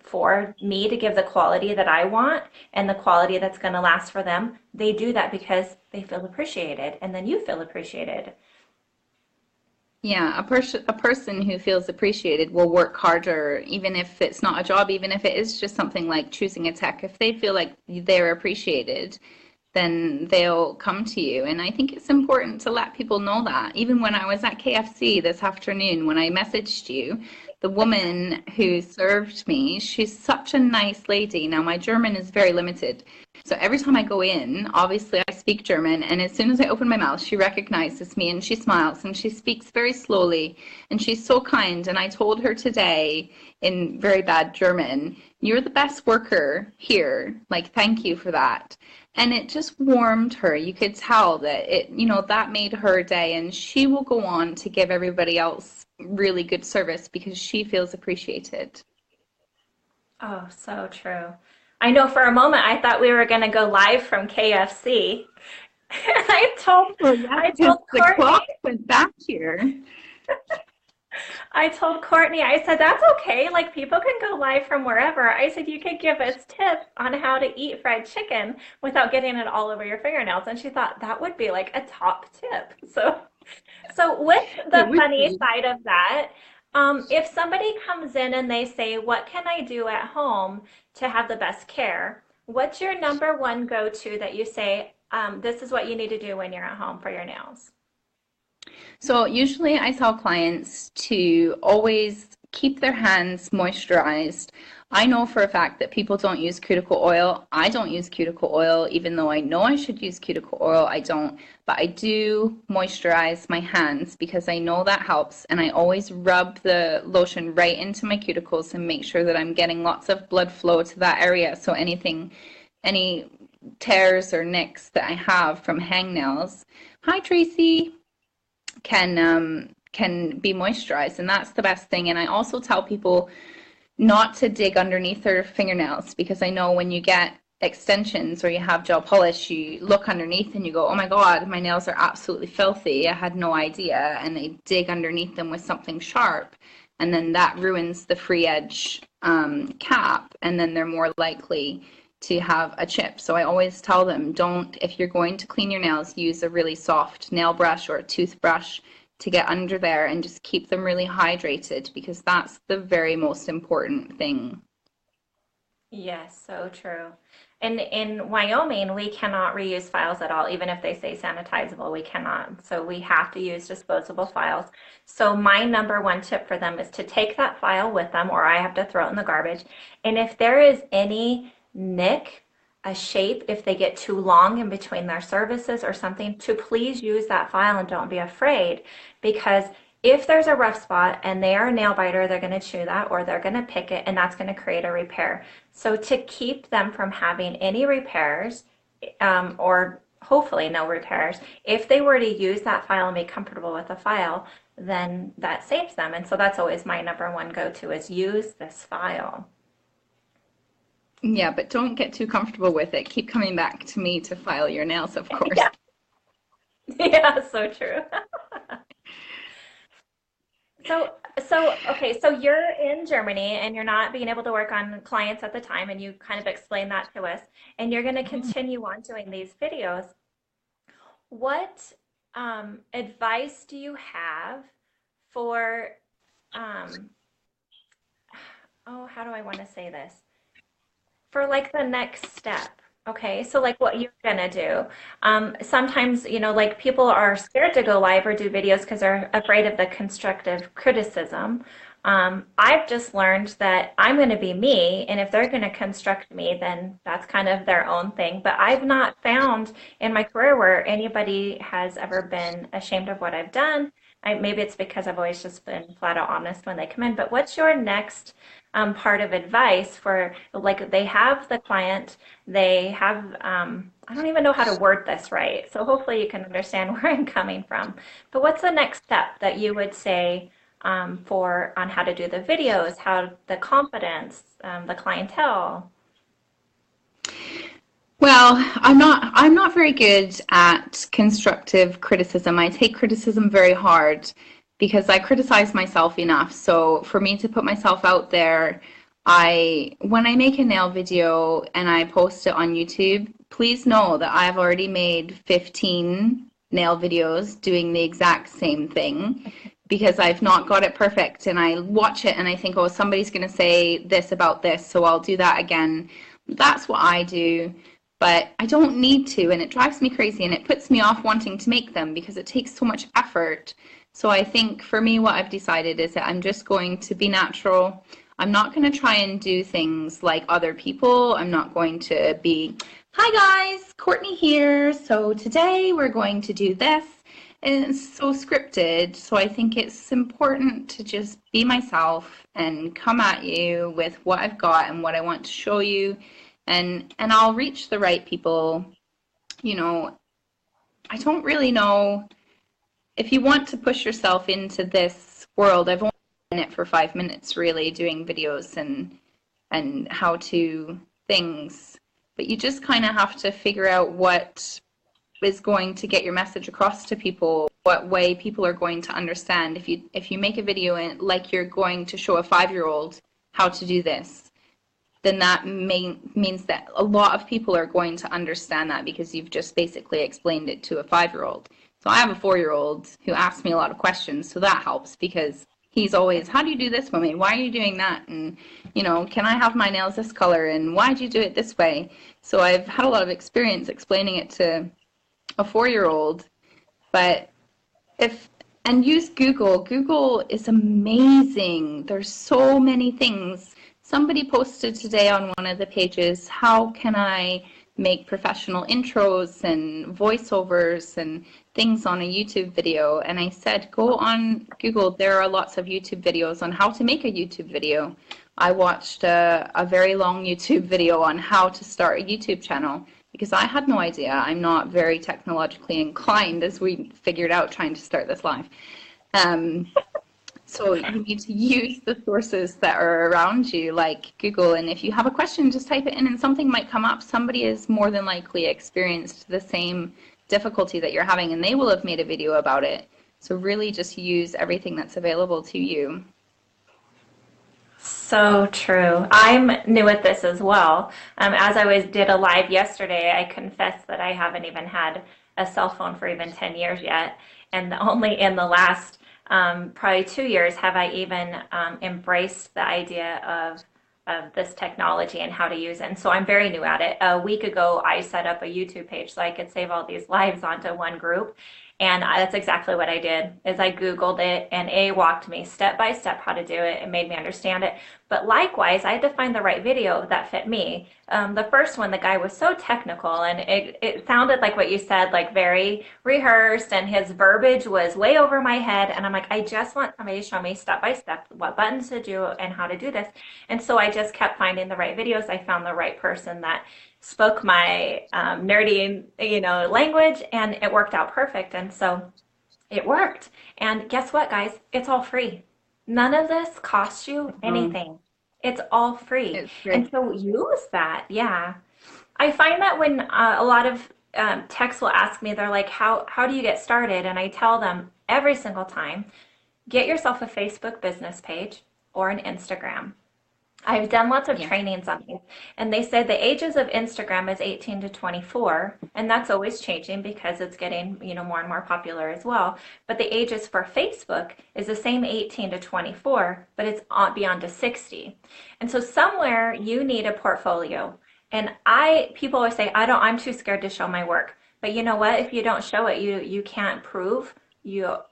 me to give the quality that I want and the quality that's going to last for them, they do that because they feel appreciated. And then you feel appreciated. Yeah, a person who feels appreciated will work harder, even if it's not a job, even if it is just something like choosing a tech. If they feel like they're appreciated, then they'll come to you. And I think it's important to let people know that. Even when I was at KFC this afternoon, when I messaged you, the woman who served me, she's such a nice lady. Now, my German is very limited. So every time I go in, obviously I speak German, and as soon as I open my mouth, she recognizes me and she smiles and she speaks very slowly and she's so kind. And I told her today in very bad German, "You're the best worker here. Like, thank you for that." And it just warmed her. You could tell that that made her day, and she will go on to give everybody else really good service because she feels appreciated. Oh, so true. I know for a moment I thought we were going to go live from KFC. And Oh, yeah, I because told the Courtney, clock went back here. I said, "That's okay. Like, people can go live from wherever." I said, "You could give us tips on how to eat fried chicken without getting it all over your fingernails." And she thought that would be like a top tip. So with It the would funny be. side of that, if somebody comes in and they say, "What can I do at home to have the best care?" What's your number one go-to that you say, "This is what you need to do when you're at home for your nails"? So usually I tell clients to always keep their hands moisturized. I know for a fact that people don't use cuticle oil. I don't use cuticle oil, even though I know I should use cuticle oil. I don't, but I do moisturize my hands because I know that helps. And I always rub the lotion right into my cuticles and make sure that I'm getting lots of blood flow to that area. So any tears or nicks that I have from hangnails. Hi, Tracy, can be moisturized, and that's the best thing. And I also tell people not to dig underneath their fingernails because I know when you get extensions or you have gel polish, you look underneath and you go, "Oh my God, my nails are absolutely filthy. I had no idea." And they dig underneath them with something sharp, and then that ruins the free edge cap, and then they're more likely to have a chip. So I always tell them, don't, if you're going to clean your nails, use a really soft nail brush or a toothbrush to get under there and just keep them really hydrated because that's the very most important thing. Yes, so true. And in Wyoming, we cannot reuse files at all, even if they say sanitizable, we cannot. So we have to use disposable files. So my number one tip for them is to take that file with them, or I have to throw it in the garbage. And if there is any nick, a shape, if they get too long in between their services or something, to please use that file and don't be afraid, because if there's a rough spot and they are a nail biter, they're going to chew that or they're going to pick it, and that's going to create a repair. So to keep them from having any repairs, or hopefully no repairs, if they were to use that file and be comfortable with the file, then that saves them. And so that's always my number one go-to is use this file. Yeah, but don't get too comfortable with it. Keep coming back to me to file your nails, of course. Yeah, yeah, so true. Okay, so you're in Germany and you're not being able to work on clients at the time, and you kind of explained that to us, and you're going to continue on doing these videos. What advice do you have for, um, oh, how do I want to say this? For like the next step. Okay, so like what you're gonna do. Sometimes, like people are scared to go live or do videos because they're afraid of the constructive criticism. I've just learned that I'm going to be me, and if they're going to construct me, then that's kind of their own thing. But I've not found in my career where anybody has ever been ashamed of what I've done. Maybe it's because I've always just been flat out honest when they come in. But what's your next part of advice for like they have the client, they have, I don't even know how to word this right. So hopefully you can understand where I'm coming from. But what's the next step that you would say for on how to do the videos, how the confidence, the clientele? Well, I'm not very good at constructive criticism. I take criticism very hard because I criticize myself enough. So for me to put myself out there, when I make a nail video and I post it on YouTube, please know that I've already made 15 nail videos doing the exact same thing because I've not got it perfect, and I watch it and I think, oh, somebody's going to say this about this, so I'll do that again. That's what I do, but I don't need to, and it drives me crazy and it puts me off wanting to make them because it takes so much effort. So I think for me, what I've decided is that I'm just going to be natural. I'm not going to try and do things like other people. I'm not going to be, hi guys, Courtney here. So today we're going to do this. And it's so scripted. So I think it's important to just be myself and come at you with what I've got and what I want to show you. And I'll reach the right people. You know, I don't really know if you want to push yourself into this world. I've only been in it for 5 minutes, really, doing videos and how to things. But you just kind of have to figure out what is going to get your message across to people, what way people are going to understand. If you make a video like you're going to show a 5-year-old how to do this, then that means that a lot of people are going to understand that because you've just basically explained it to a 5-year-old. So I have a 4-year-old who asks me a lot of questions, so that helps because he's always, how do you do this, Mommy? Why are you doing that? And, can I have my nails this color? And why did you do it this way? So I've had a lot of experience explaining it to a 4-year-old. But and use Google. Google is amazing. There's so many things. Somebody posted today on one of the pages, how can I make professional intros and voiceovers and things on a YouTube video? And I said, go on Google. There are lots of YouTube videos on how to make a YouTube video. I watched a very long YouTube video on how to start a YouTube channel because I had no idea. I'm not very technologically inclined, as we figured out trying to start this live. So you need to use the sources that are around you, like Google. And if you have a question, just type it in and something might come up. Somebody is more than likely experienced the same difficulty that you're having, and they will have made a video about it. So really just use everything that's available to you. So true. I'm new at this as well. As I was did a live yesterday, I confess that I haven't even had a cell phone for even 10 years yet. And only in the last probably 2 years have I even embraced the idea of this technology and how to use it. And so I'm very new at it. A week ago, I set up a YouTube page so I could save all these lives onto one group. And that's exactly what I did, is I Googled it and walked me step by step how to do it and made me understand it. But likewise, I had to find the right video that fit me. The first one, the guy was so technical and it sounded like what you said, like very rehearsed, and his verbiage was way over my head. And I'm like, I just want somebody to show me step by step what buttons to do and how to do this. And so I just kept finding the right videos. I found the right person that spoke my nerdy, language, and it worked out perfect. And so it worked. And guess what, guys? It's all free. None of this costs you Oh, anything. It's all free. it's And great. so use that. Yeah. I find that when a lot of techs will ask me, they're like, how do you get started? And I tell them every single time, get yourself a Facebook business page or an Instagram. I've done lots of Yeah. trainings on these, and they said the ages of Instagram is 18 to 24, and that's always changing because it's getting, more and more popular as well. But the ages for Facebook is the same 18 to 24, but it's beyond to 60. And so somewhere you need a portfolio. And people always say, I'm too scared to show my work. But you know what? If you don't show it, you can't prove your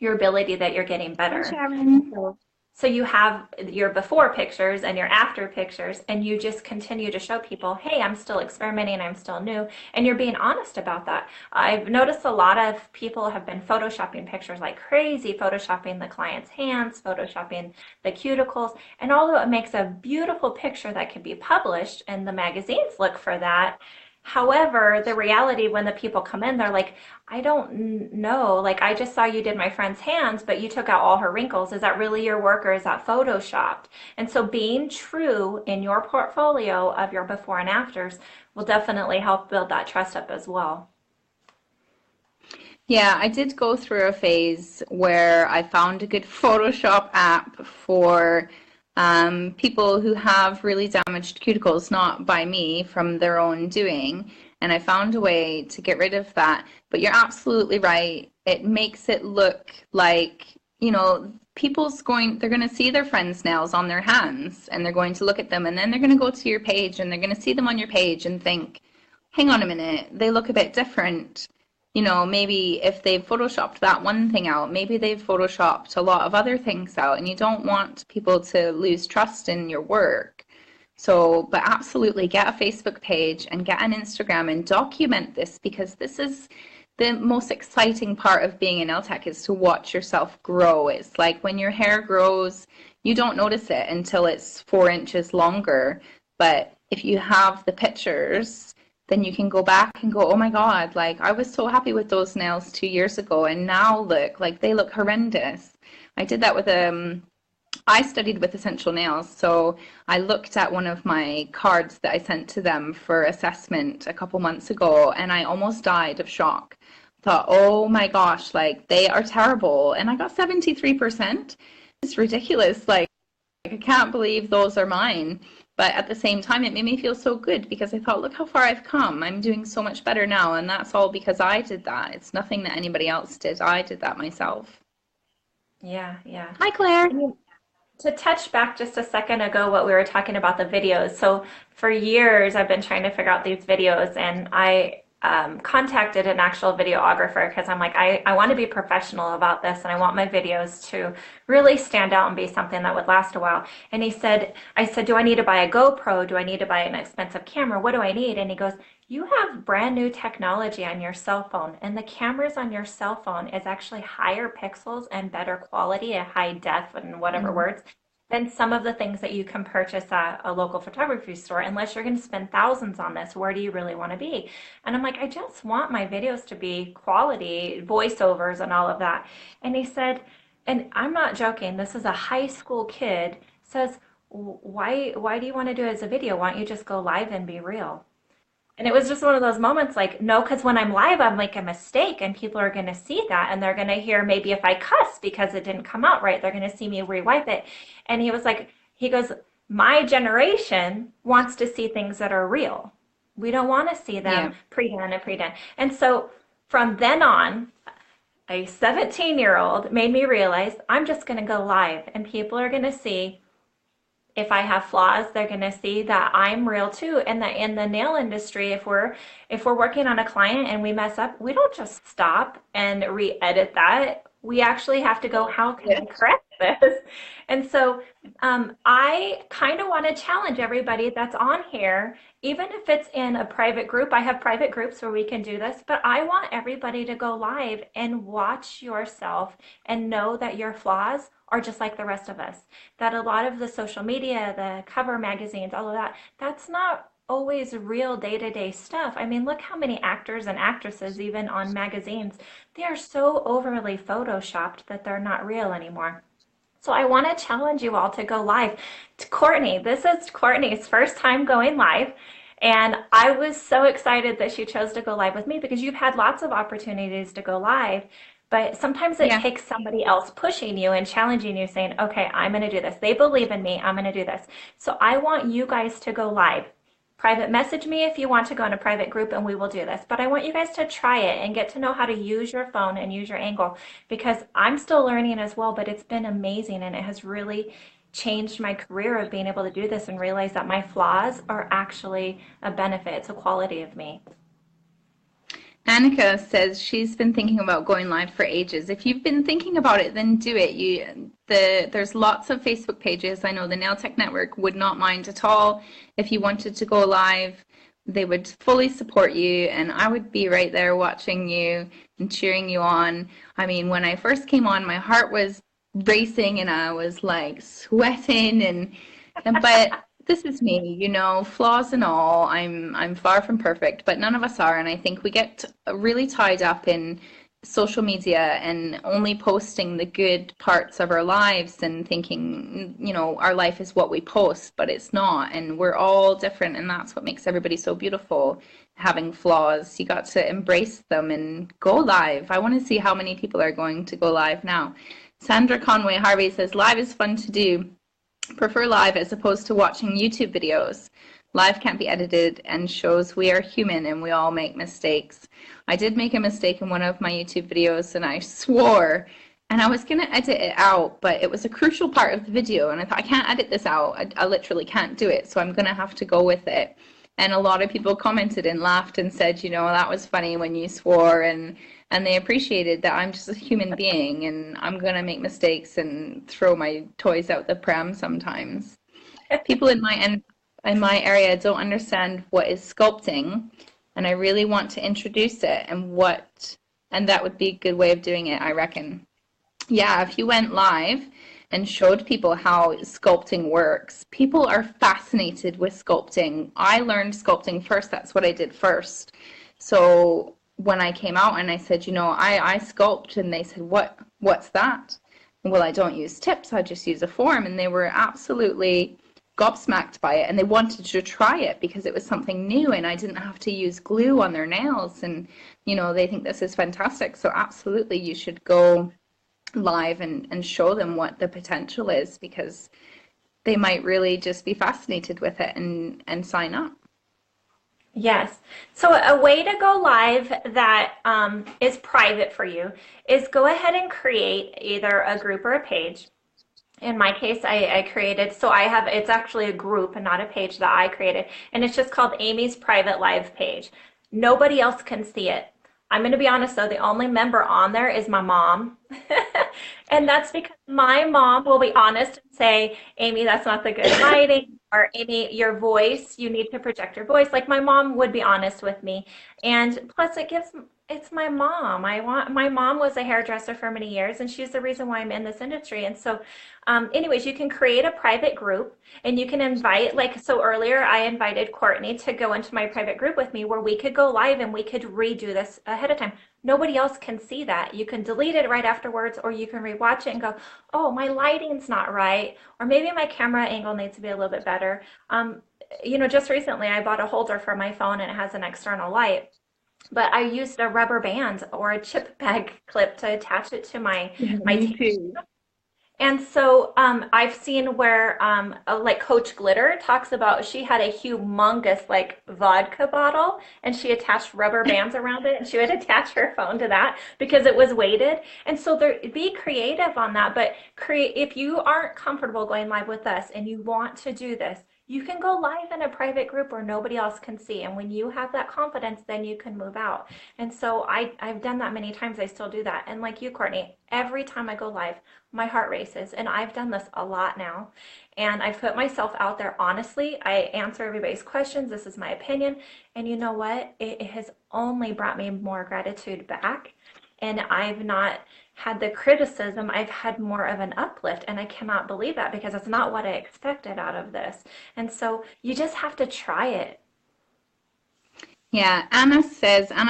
ability that you're getting Hi, better. Sharon. So you have your before pictures and your after pictures, and you just continue to show people, hey, I'm still experimenting, I'm still new, and you're being honest about that. I've noticed a lot of people have been photoshopping pictures like crazy, photoshopping the client's hands, photoshopping the cuticles, and although it makes a beautiful picture that can be published, and the magazines look for that, however, the reality when the people come in, they're like, I don't know. Like, I just saw you did my friend's hands, but you took out all her wrinkles. Is that really your work or is that photoshopped? And so being true in your portfolio of your before and afters will definitely help build that trust up as well. Yeah, I did go through a phase where I found a good Photoshop app for people who have really damaged cuticles, not by me, from their own doing. And I found a way to get rid of that. But you're absolutely right. It makes it look like, they're going to see their friends' nails on their hands and they're going to look at them and then they're going to go to your page and they're going to see them on your page and think, hang on a minute, they look a bit different. Maybe if they've photoshopped that one thing out, maybe they've photoshopped a lot of other things out, and you don't want people to lose trust in your work. So, but absolutely get a Facebook page and get an Instagram and document this because this is the most exciting part of being an nail tech is to watch yourself grow. It's like when your hair grows, you don't notice it until it's 4 inches longer. But if you have the pictures, then you can go back and go, oh my God, like I was so happy with those nails 2 years ago, and now look, like they look horrendous. I did that with I studied with Essential Nails, so I looked at one of my cards that I sent to them for assessment a couple months ago, and I almost died of shock. Thought, oh my gosh, like they are terrible, and I got 73%. It's ridiculous. Like I can't believe those are mine. But at the same time, it made me feel so good because I thought, look how far I've come. I'm doing so much better now. And that's all because I did that. It's nothing that anybody else did. I did that myself. Yeah, yeah. Hi, Claire. And to touch back just a second ago, what we were talking about the videos. So for years, I've been trying to figure out these videos, and I contacted an actual videographer because I'm like, I want to be professional about this, and I want my videos to really stand out and be something that would last a while. And I said, do I need to buy a GoPro? Do I need to buy an expensive camera? What do I need? And he goes, you have brand new technology on your cell phone, and the cameras on your cell phone is actually higher pixels and better quality, a high def and whatever Mm. words, than some of the things that you can purchase at a local photography store. Unless you're going to spend thousands on this, where do you really want to be? And I'm like, I just want my videos to be quality, voiceovers and all of that. And he said, and I'm not joking, this is a high school kid, says, why do you want to do it as a video? Why don't you just go live and be real? And it was just one of those moments like, no, because when I'm live, I'm like a mistake and people are going to see that and they're going to hear maybe if I cuss because it didn't come out right, they're going to see me rewipe it. And he was like, he goes, my generation wants to see things that are real. We don't want to see them Yeah. pre-done and pre-done. And so from then on, a 17-year-old made me realize I'm just going to go live and people are going to see if I have flaws, they're going to see that I'm real too. And that in the nail industry, if we're working on a client and we mess up, we don't just stop and re-edit that. We actually have to go, how can Yeah. I correct this. And so I kind of want to challenge everybody that's on here, even if it's in a private group. I have private groups where we can do this, but I want everybody to go live and watch yourself and know that your flaws are just like the rest of us. That a lot of the social media, the cover magazines, all of that, that's not always real day-to-day stuff. I mean, look how many actors and actresses, even on magazines, they are so overly photoshopped that they're not real anymore. So I want to challenge you all to go live. Courtney, this is Courtney's first time going live. And I was so excited that she chose to go live with me because you've had lots of opportunities to go live. But sometimes it Yeah. takes somebody else pushing you and challenging you, saying, okay, I'm going to do this. They believe in me. I'm going to do this. So I want you guys to go live. Private message me if you want to go in a private group and we will do this. But I want you guys to try it and get to know how to use your phone and use your angle because I'm still learning as well, but it's been amazing and it has really changed my career of being able to do this and realize that my flaws are actually a benefit. It's a quality of me. Annika says she's been thinking about going live for ages. If you've been thinking about it, then do it. There's lots of Facebook pages. I know the Nail Tech Network would not mind at all if you wanted to go live. They would fully support you, and I would be right there watching you and cheering you on. I mean, when I first came on, my heart was racing and I was like sweating and but this is me, flaws and all. I'm far from perfect, but none of us are. And I think we get really tied up in social media and only posting the good parts of our lives and thinking, our life is what we post, but it's not. And we're all different, and that's what makes everybody so beautiful. Having flaws, you got to embrace them and go live. I want to see how many people are going to go live now. Sandra Conway Harvey says live is fun to do. Prefer live as opposed to watching YouTube videos. Live can't be edited and shows we are human and we all make mistakes. I did make a mistake in one of my YouTube videos and I swore and I was going to edit it out, but it was a crucial part of the video and I thought I can't edit this out. I literally can't do it, so I'm going to have to go with it. And a lot of people commented and laughed and said, that was funny when you swore, and they appreciated that I'm just a human being and I'm gonna make mistakes and throw my toys out the pram sometimes. People in my area don't understand what is sculpting, and I really want to introduce it and that would be a good way of doing it, I reckon. Yeah, if you went live and showed people how sculpting works, people are fascinated with sculpting. I learned sculpting first. That's what I did first. So when I came out and I said, I sculpt, and they said, what's that? Well, I don't use tips. I just use a form. And they were absolutely gobsmacked by it, and they wanted to try it because it was something new and I didn't have to use glue on their nails. And, they think this is fantastic. So absolutely you should go live and show them what the potential is, because they might really just be fascinated with it and sign up. Yes. So a way to go live that is private for you is go ahead and create either a group or a page. In my case, I created, so it's actually a group and not a page that I created, and it's just called Amy's Private Live page. Nobody else can see it. I'm going to be honest though, the only member on there is my mom. And that's because my mom will be honest and say, Amy, that's not the good lighting, or Amy, your voice, you need to project your voice. Like my mom would be honest with me. And plus it's my mom. My mom was a hairdresser for many years and she's the reason why I'm in this industry. And so anyways, you can create a private group and you can invite, like, so earlier I invited Courtney to go into my private group with me where we could go live and we could redo this ahead of time. Nobody else can see that. You can delete it right afterwards, or you can rewatch it and go, oh, my lighting's not right, or maybe my camera angle needs to be a little bit better. Just recently I bought a holder for my phone and it has an external light, but I used a rubber band or a chip bag clip to attach it to Yeah, my me tape. too. And so I've seen where like Coach Glitter talks about, she had a humongous like vodka bottle and she attached rubber bands around it and she would attach her phone to that because it was weighted. And so be creative on that. But if you aren't comfortable going live with us and you want to do this, You can go live in a private group where nobody else can see. And when you have that confidence, then you can move out. And so I've done that many times. I still do that. And like you, Courtney, every time I go live, my heart races. And I've done this a lot now. And I've put myself out there honestly. I answer everybody's questions. This is my opinion. And you know what? It has only brought me more gratitude back. And I've not had the criticism, I've had more of an uplift. And I cannot believe that because it's not what I expected out of this. And so you just have to try it. Yeah, Anna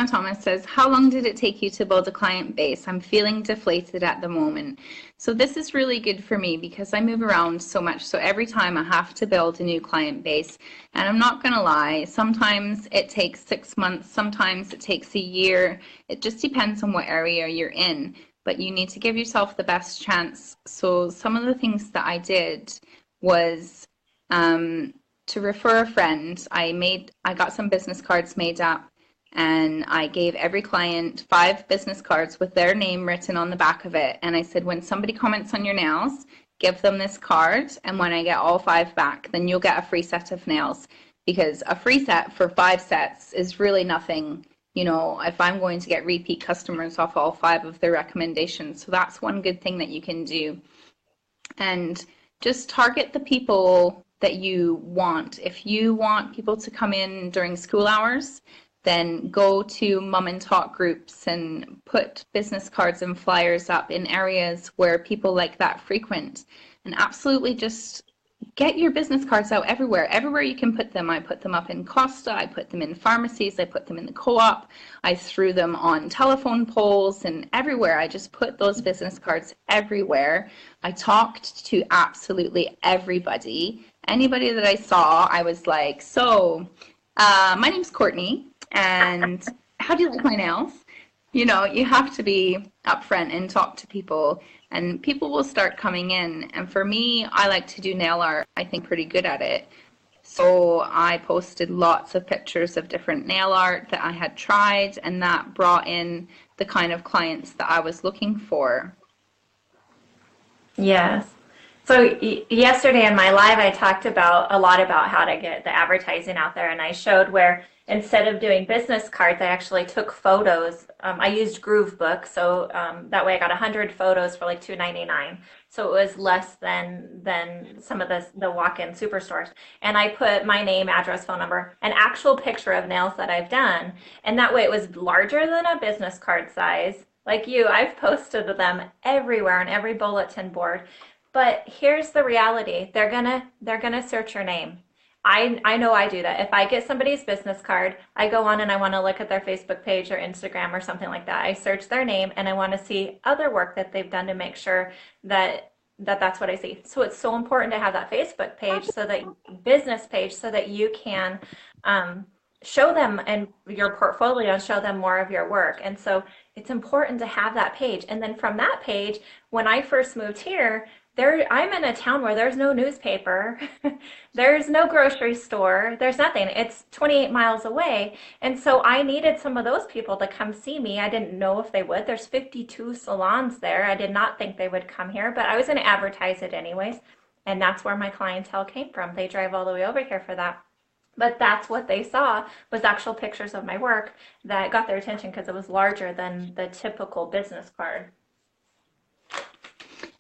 Thomas says, how long did it take you to build a client base? I'm feeling deflated at the moment. So this is really good for me because I move around so much. So every time I have to build a new client base, and I'm not going to lie, sometimes it takes 6 months, sometimes it takes a year. It just depends on what area you're in, but you need to give yourself the best chance. So some of the things that I did was, to refer a friend. I got some business cards made up, and I gave every client 5 business cards with their name written on the back of it. And I said, when somebody comments on your nails, give them this card, and when I get all 5 back, then you'll get a free set of nails. Because a free set for 5 sets is really nothing, if I'm going to get repeat customers off all 5 of their recommendations. So that's one good thing that you can do. And just target the people that you want. If you want people to come in during school hours, then go to mum and talk groups and put business cards and flyers up in areas where people like that frequent. And absolutely just get your business cards out everywhere. Everywhere you can put them. I put them up in Costa, I put them in pharmacies, I put them in the co-op, I threw them on telephone poles, and everywhere. I just put those business cards everywhere. I talked to absolutely everybody. Anybody that I saw, I was like, so my name's Courtney, and how do you like my nails? You have to be upfront and talk to people, and people will start coming in. And for me, I like to do nail art. I think pretty good at it. So I posted lots of pictures of different nail art that I had tried, and that brought in the kind of clients that I was looking for. Yes. So yesterday in my live, I talked about a lot about how to get the advertising out there, and I showed where instead of doing business cards, I actually took photos. I used Groovebook, so that way I got 100 photos for like $2.99. So it was less than some of the walk-in superstores. And I put my name, address, phone number, an actual picture of nails that I've done, and that way it was larger than a business card size. Like you, I've posted them everywhere on every bulletin board. But here's the reality. They're gonna search your name. I know I do that. If I get somebody's business card, I go on and I want to look at their Facebook page or Instagram or something like that. I search their name and I want to see other work that they've done to make sure that's what I see. So it's so important to have that Facebook page, so that business page, so that you can show them and your portfolio, show them more of your work. And so it's important to have that page. And then from that page, when I first moved here, I'm in a town where there's no newspaper, there's no grocery store, there's nothing. It's 28 miles away. And so I needed some of those people to come see me. I didn't know if they would. There's 52 salons there. I did not think they would come here, but I was going to advertise it anyways. And that's where my clientele came from. They drive all the way over here for that. But that's what they saw, was actual pictures of my work that got their attention because it was larger than the typical business card.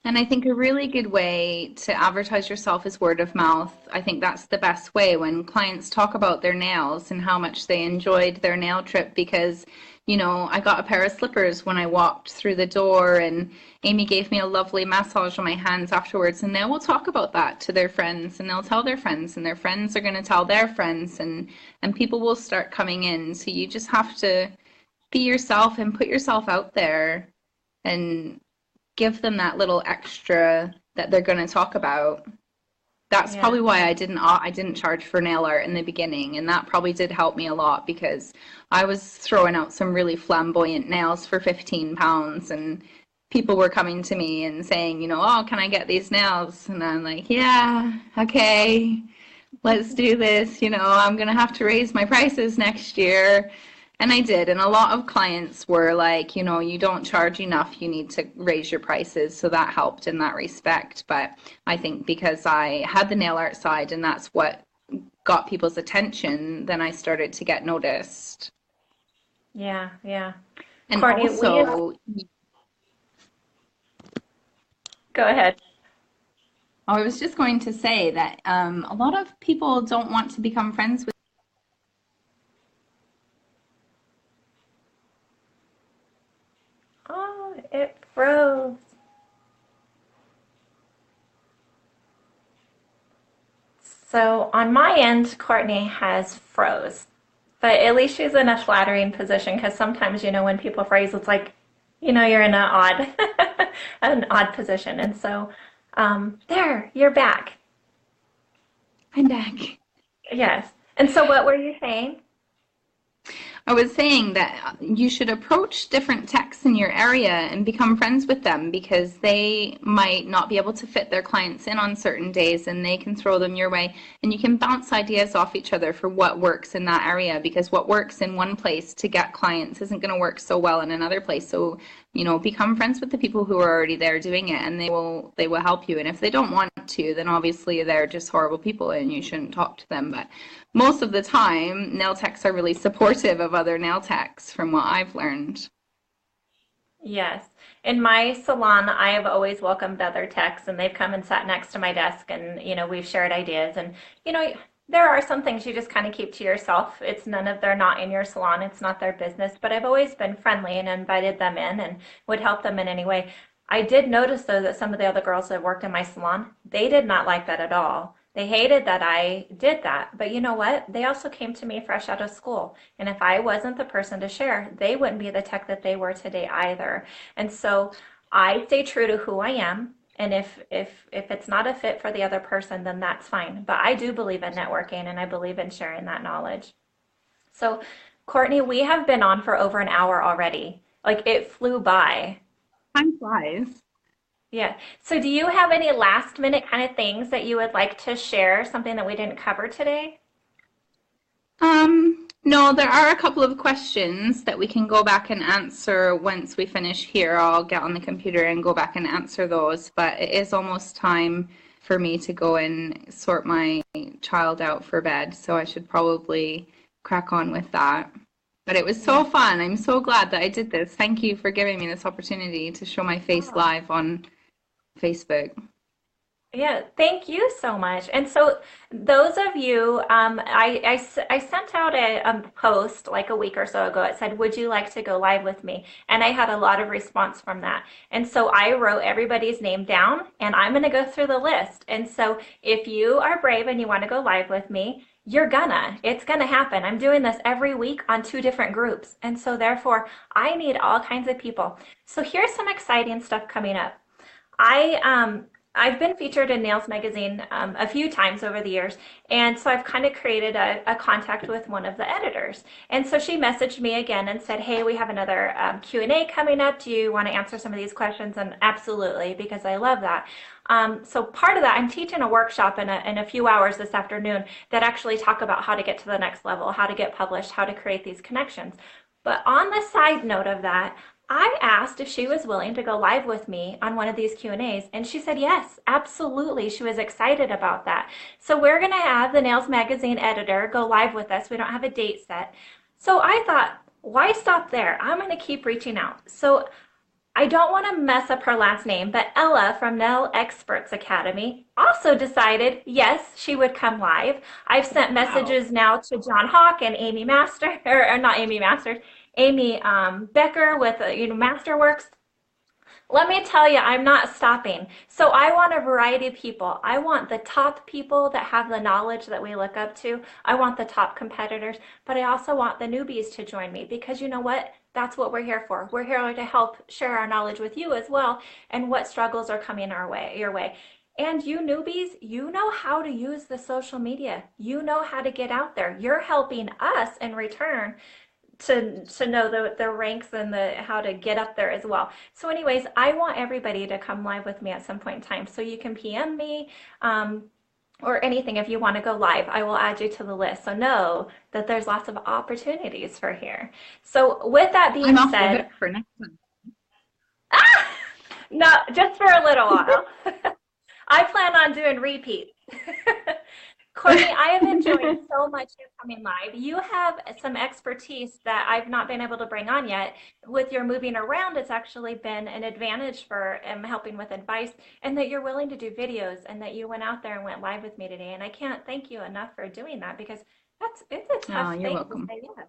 And I think a really good way to advertise yourself is word of mouth. I think that's the best way when clients talk about their nails and how much they enjoyed their nail trip because, I got a pair of slippers when I walked through the door, and Amy gave me a lovely massage on my hands afterwards, and they will talk about that to their friends, and they'll tell their friends, and their friends are going to tell their friends, and people will start coming in. So you just have to be yourself and put yourself out there and give them that little extra that they're going to talk about. That's Yeah. probably why I didn't charge for nail art in the beginning, and that probably did help me a lot because I was throwing out some really flamboyant nails for £15, and people were coming to me and saying, oh, can I get these nails? And I'm like, yeah, okay, let's do this. I'm gonna have to raise my prices next year. And I did, and a lot of clients were like, you don't charge enough, you need to raise your prices. So that helped in that respect. But I think because I had the nail art side and that's what got people's attention, then I started to get noticed. Yeah, yeah. And Courtney, also, go ahead. I was just going to say that a lot of people don't want to become friends with. Oh, it froze. So on my end, Courtney has froze. But at least she's in a flattering position because sometimes, when people freeze, it's like, you're in an odd, an odd position. And so, there, you're back. I'm back. Yes. And so, what were you saying? I was saying that you should approach different techs in your area and become friends with them because they might not be able to fit their clients in on certain days and they can throw them your way. And you can bounce ideas off each other for what works in that area because what works in one place to get clients isn't going to work so well in another place. So, become friends with the people who are already there doing it and they will help you. And if they don't want to, then obviously they're just horrible people and you shouldn't talk to them. But most of the time, nail techs are really supportive of other nail techs, from what I've learned. Yes. In my salon, I have always welcomed other techs, and they've come and sat next to my desk, and we've shared ideas. And you know, there are some things you just kind of keep to yourself. It's none of they're not in your salon, it's not their business. But I've always been friendly and invited them in and would help them in any way. I did notice though that some of the other girls that worked in my salon, they did not like that at all. They hated that I did that. But you know what? They also came to me fresh out of school. And if I wasn't the person to share, they wouldn't be the tech that they were today either. And so I stay true to who I am. And if it's not a fit for the other person, then that's fine. But I do believe in networking and I believe in sharing that knowledge. So, Courtney, we have been on for over an hour already. Like it flew by. Time flies. Yeah. So, do you have any last minute kind of things that you would like to share, something that we didn't cover today? No, there are a couple of questions that we can go back and answer once we finish here. I'll get on the computer and go back and answer those, but it is almost time for me to go and sort my child out for bed, so I should probably crack on with that. But it was so Yeah. fun. I'm so glad that I did this. Thank you for giving me this opportunity to show my face Oh. live on Facebook. Yeah, thank you so much. And so, those of you, I sent out a post like a week or so ago. It said, would you like to go live with me? And I had a lot of response from that. And so, I wrote everybody's name down and I'm going to go through the list. And so, if you are brave and you want to go live with me, it's gonna happen. I'm doing this every week on two different groups. And so, therefore, I need all kinds of people. So, here's some exciting stuff coming up. I I've been featured in Nails magazine a few times over the years, and so I've kind of created a contact with one of the editors. And so she messaged me again and said, "Hey, we have another Q&A coming up. Do you want to answer some of these questions?" And absolutely, because I love that. So part of that, I'm teaching a workshop in a few hours this afternoon that actually talk about how to get to the next level, how to get published, how to create these connections. But on the side note of that, I asked if she was willing to go live with me on one of these Q&As, and she said yes, absolutely. She was excited about that. So we're going to have the Nails Magazine editor go live with us. We don't have a date set. So I thought, why stop there? I'm going to keep reaching out. So I don't want to mess up her last name, but Ella from Nail Experts Academy also decided yes, she would come live. I've sent Wow. messages now to John Hawk and Amy Master, or not Amy Masters, Amy Becker with Masterworks. Let me tell you, I'm not stopping. So I want a variety of people. I want the top people that have the knowledge that we look up to. I want the top competitors, but I also want the newbies to join me because you know what? That's what we're here for. We're here to help share our knowledge with you as well and what struggles are coming your way. And you newbies, you know how to use the social media. You know how to get out there. You're helping us in return to know the ranks and the how to get up there as well. So anyways, I want everybody to come live with me at some point in time. So you can PM me or anything if you want to go live. I will add you to the list. So know that there's lots of opportunities for here. So with that I'm being off the said, hook for next time. no, just for a little while. I plan on doing repeats. Courtney, I have enjoyed so much you coming live. You have some expertise that I've not been able to bring on yet. With your moving around, it's actually been an advantage for helping with advice, and that you're willing to do videos, and that you went out there and went live with me today. And I can't thank you enough for doing that because it's a Oh, tough you're thing to welcome. say yes.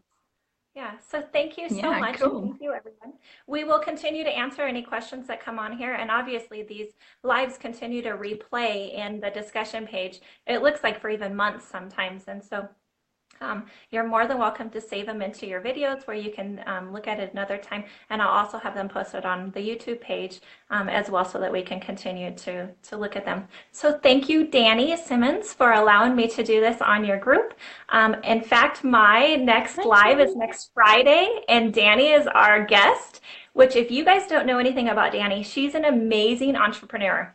Yeah, so thank you so Yeah, much, and cool. thank you, everyone. We will continue to answer any questions that come on here, and obviously these lives continue to replay in the discussion page. It looks like for even months sometimes, and so you're more than welcome to save them into your videos where you can look at it another time. And I'll also have them posted on the YouTube page as well so that we can continue to look at them. So thank you, Danny Simmons, for allowing me to do this on your group. In fact, my next Thanks, live is Abby. next Friday, and Danny is our guest. Which, if you guys don't know anything about Danny, she's an amazing entrepreneur.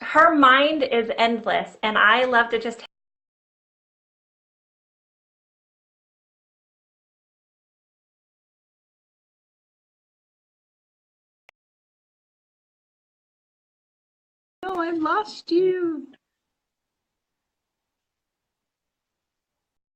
Her mind is endless, and I love to just Oh, I've lost you.